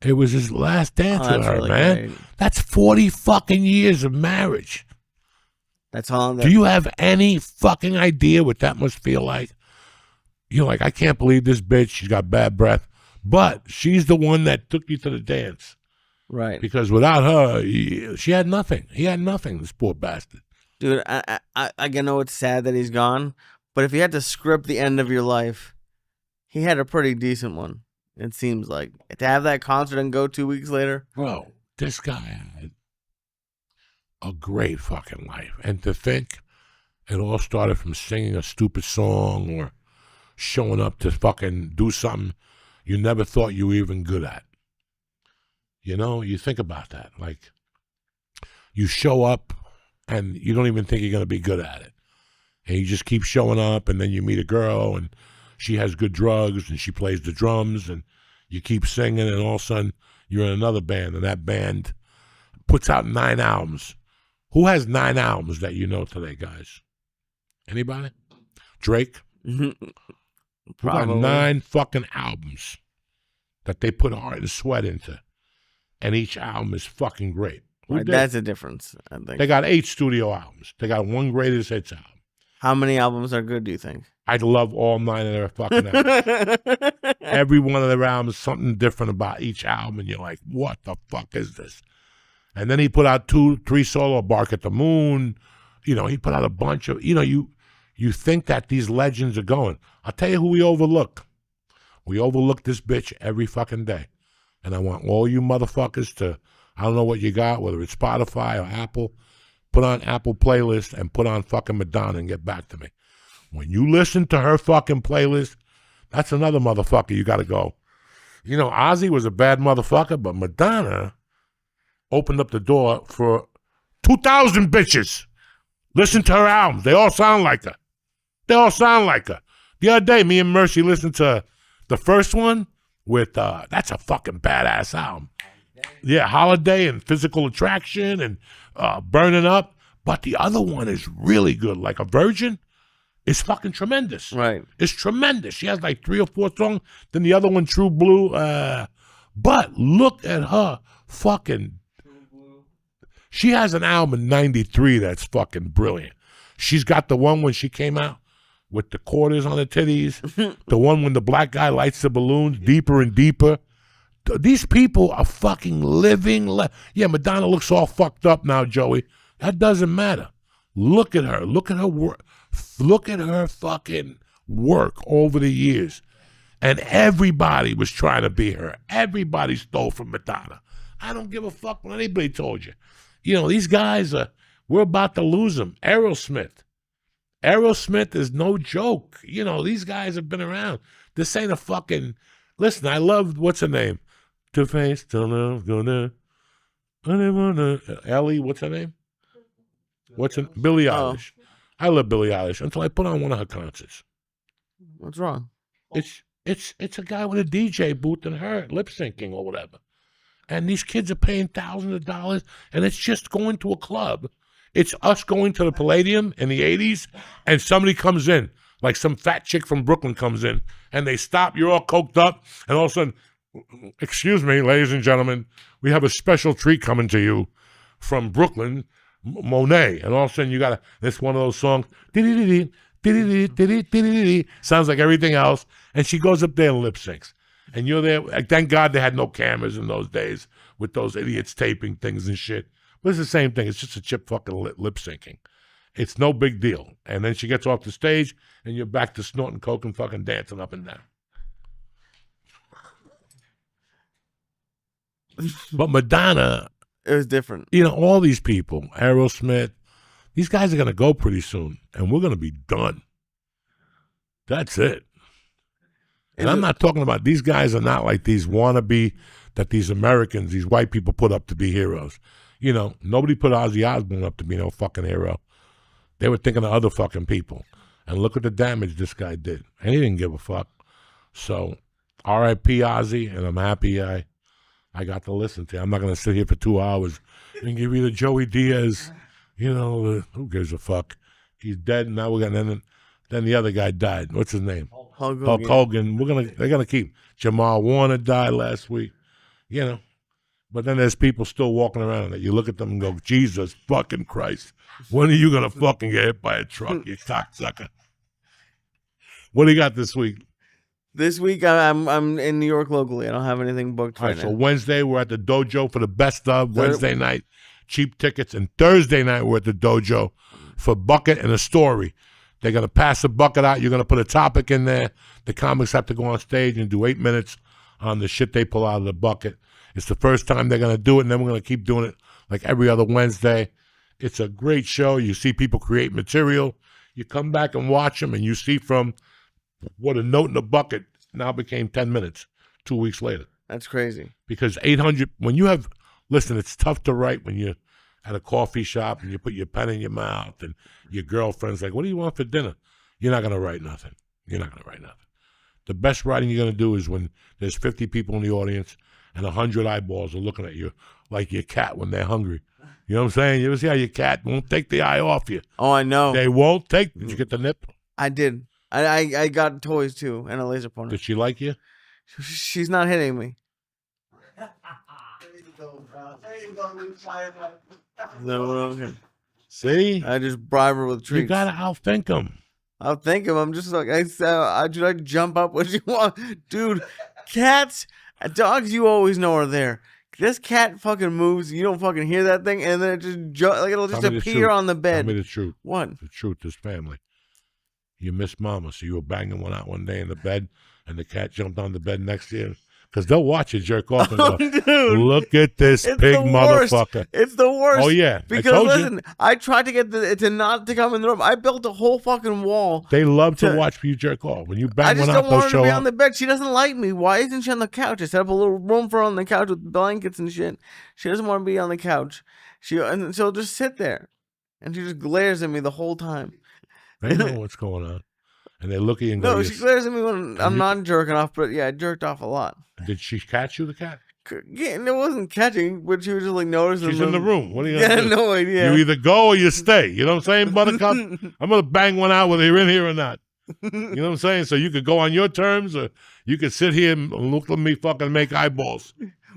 It was his last dance with her, really, man. Great. That's 40 fucking years of marriage. That's all. Do you have any fucking idea what that must feel like? You're like, I can't believe this bitch. She's got bad breath. But she's the one that took you to the dance. Right. Because without her, she had nothing. He had nothing, this poor bastard. Dude, I know it's sad that he's gone, but if you had to script the end of your life, he had a pretty decent one, it seems like. To have that concert and go 2 weeks later. Bro, this guy had a great fucking life. And to think it all started from singing a stupid song or showing up to fucking do something you never thought you were even good at. You know, you think about that. Like, you show up and you don't even think you're going to be good at it. And you just keep showing up, and then you meet a girl, and she has good drugs, and she plays the drums, and you keep singing, and all of a sudden, you're in another band, and that band puts out 9 albums. Who has 9 albums that you know today, guys? Anybody? Drake? Who got 9 fucking albums that they put heart and sweat into? And each album is fucking great. Right, that's a difference, I think. They got 8 studio albums. They got 1 greatest hits album. How many albums are good, do you think? I love all 9 of their fucking albums. Every one of their albums, something different about each album, and you're like, what the fuck is this? And then he put out 2, 3 solo, Bark at the Moon. You know, he put out a bunch of, you know, you think that these legends are going. I'll tell you who we overlook. We overlook this bitch every fucking day. And I want all you motherfuckers to, I don't know what you got, whether it's Spotify or Apple, put on Apple playlist and put on fucking Madonna and get back to me. When you listen to her fucking playlist, that's another motherfucker you got to go. You know, Ozzy was a bad motherfucker, but Madonna opened up the door for 2,000 bitches. Listen to her albums. They all sound like her. They all sound like her. The other day, me and Mercy listened to the first one with, that's a fucking badass album. Yeah, Holiday and Physical Attraction and Burning Up. But the other one is really good. Like A Virgin is fucking tremendous. Right. It's tremendous. She has like 3 or 4 songs. Then the other one, True Blue. But look at her fucking. She has an album in 93 that's fucking brilliant. She's got the one when she came out with the quarters on the titties. The one when the black guy lights the balloons deeper and deeper. These people are fucking living. Yeah, Madonna looks all fucked up now, Joey. That doesn't matter. Look at her. Look at her work. Look at her fucking work over the years. And everybody was trying to be her. Everybody stole from Madonna. I don't give a fuck what anybody told you. You know, these guys, we're about to lose them. Aerosmith is no joke. You know, these guys have been around. This ain't a fucking... Listen, I love, what's her name? Two-Face, Ellie, what's her name? Billie Eilish. I love Billie Eilish until I put on one of her concerts. What's wrong? It's a guy with a DJ booth and her lip syncing or whatever. And these kids are paying thousands of dollars, and it's just going to a club. It's us going to the Palladium in the 80s, and somebody comes in, like some fat chick from Brooklyn comes in, and they stop, you're all coked up, and all of a sudden, excuse me, ladies and gentlemen, we have a special treat coming to you from Brooklyn, Monet. And all of a sudden, you got it's one of those songs, sounds like everything else, and she goes up there and lip syncs. And you're there. Thank God they had no cameras in those days with those idiots taping things and shit. But it's the same thing. It's just a chip fucking lip syncing. It's no big deal. And then she gets off the stage, and you're back to snorting coke and fucking dancing up and down. But Madonna, it was different. You know, all these people, Aerosmith, these guys are going to go pretty soon, and we're going to be done. That's it. And I'm not talking about, these guys are not like these wannabe, that these Americans, these white people put up to be heroes. You know, nobody put Ozzy Osbourne up to be no fucking hero. They were thinking of other fucking people. And look at the damage this guy did. And he didn't give a fuck. So, R.I.P. Ozzy, and I'm happy I got to listen to it. I'm not going to sit here for 2 hours and give you the Joey Diaz, you know, who gives a fuck? He's dead, and now we're going to, then the other guy died. What's his name? Hulk Hogan. They're going to keep. Jamal Warner died last week, you know. But then there's people still walking around that you look at them and go, Jesus fucking Christ. When are you going to fucking get hit by a truck, you cocksucker? What do you got this week? This week I'm in New York locally. I don't have anything booked right now. So Wednesday we're at the dojo for the best of. Wednesday night, cheap tickets. And Thursday night we're at the dojo for bucket and a story. They're going to pass the bucket out. You're going to put a topic in there. The comics have to go on stage and do 8 minutes on the shit they pull out of the bucket. It's the first time they're going to do it, and then we're going to keep doing it like every other Wednesday. It's a great show. You see people create material. You come back and watch them, and you see from what a note in the bucket now became 10 minutes 2 weeks later. That's crazy. Because 800, when you have, listen, it's tough to write when you're at a coffee shop and you put your pen in your mouth and your girlfriend's like, what do you want for dinner? You're not going to write nothing. You're not going to write nothing. The best writing you're going to do is when there's 50 people in the audience and 100 eyeballs are looking at you like your cat when they're hungry. You know what I'm saying? You ever see how your cat won't take the eye off you? Oh, I know. They won't take. Did you get the nip? I did. I got toys too and a laser pointer. Did she like you? She's not hitting me. See? I just bribe her with treats. You got to outthink them. I'll think of. I'm just like I jump up what you want, dude. Cats, dogs, you always know are there. This cat fucking moves. You don't fucking hear that thing, and then it just like it'll just appear on the bed. Tell me the truth. What? The truth. This family. You missed mama, so you were banging one out one day in the bed, and the cat jumped on the bed next to you. Because they'll watch you jerk off and go, dude, look at this pig motherfucker. It's the worst. Oh, yeah. Because, listen, I tried to get it to not to come in the room. I built a whole fucking wall. They love to watch you jerk off. When you bang one out, they'll show up. I just don't want her to be on the bed. She doesn't like me. Why isn't she on the couch? I set up a little room for her on the couch with blankets and shit. She doesn't want to be on the couch. And she'll just sit there. And she just glares at me the whole time. They know what's going on. And they look at you and go, no, she glares at me when I'm not jerking off, but yeah, I jerked off a lot. Did she catch you, the cat? Yeah, it wasn't catching, but she was just like noticing. She's in the room. What are you going to do? No idea. You either go or you stay. You know what I'm saying, buttercup? I'm going to bang one out whether you're in here or not. You know what I'm saying? So you could go on your terms or you could sit here and look at me fucking make eyeballs.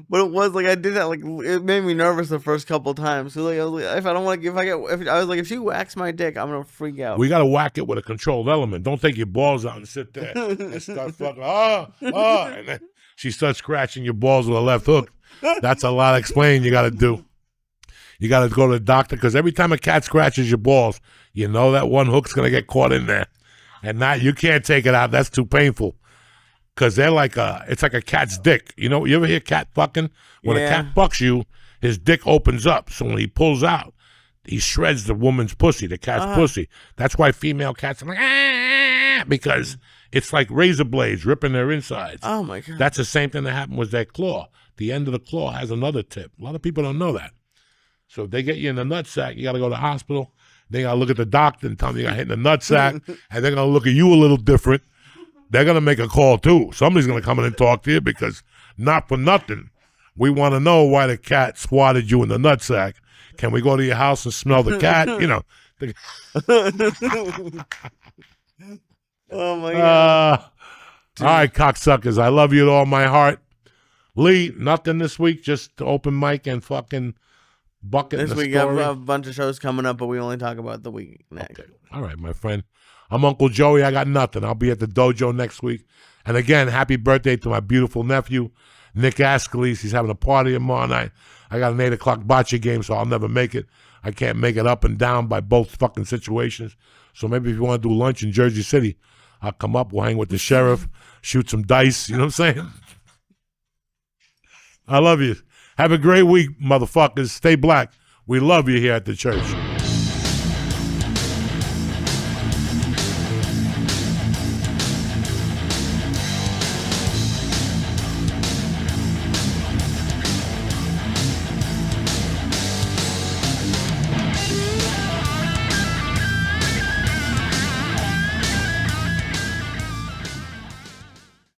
But it was like I did that, like it made me nervous the first couple of times. So like, I was like, if I don't want to, I was like, if she whacks my dick, I'm gonna freak out. We gotta whack it with a controlled element. Don't take your balls out and sit there and start fucking and then she starts scratching your balls with a left hook. That's a lot of explaining you gotta do. You gotta go to the doctor because every time a cat scratches your balls, you know that one hook's gonna get caught in there, and now you can't take it out. That's too painful. Because they're like it's like a cat's dick. You know, you ever hear cat fucking? When a cat fucks you, his dick opens up. So when he pulls out, he shreds the woman's pussy, the cat's pussy. That's why female cats are like, because it's like razor blades ripping their insides. Oh, my God. That's the same thing that happened with their claw. The end of the claw has another tip. A lot of people don't know that. So if they get you in the nutsack, you got to go to the hospital. They got to look at the doctor and tell them you got hit in the nutsack. And they're going to look at you a little different. They're going to make a call, too. Somebody's going to come in and talk to you because not for nothing. We want to know why the cat swatted you in the nutsack. Can we go to your house and smell the cat? You know. Oh, my God. All right, cocksuckers. I love you with all my heart. Lee, nothing this week. Just open mic and fucking bucket. This week, I have a bunch of shows coming up, but we only talk about the week next. Okay. All right, my friend. I'm Uncle Joey. I got nothing. I'll be at the dojo next week. And again, happy birthday to my beautiful nephew, Nick Ascalise. He's having a party tomorrow night. I got an 8 o'clock bocce game, so I'll never make it. I can't make it up and down by both fucking situations. So maybe if you want to do lunch in Jersey City, I'll come up. We'll hang with the sheriff, shoot some dice. You know what I'm saying? I love you. Have a great week, motherfuckers. Stay black. We love you here at the church.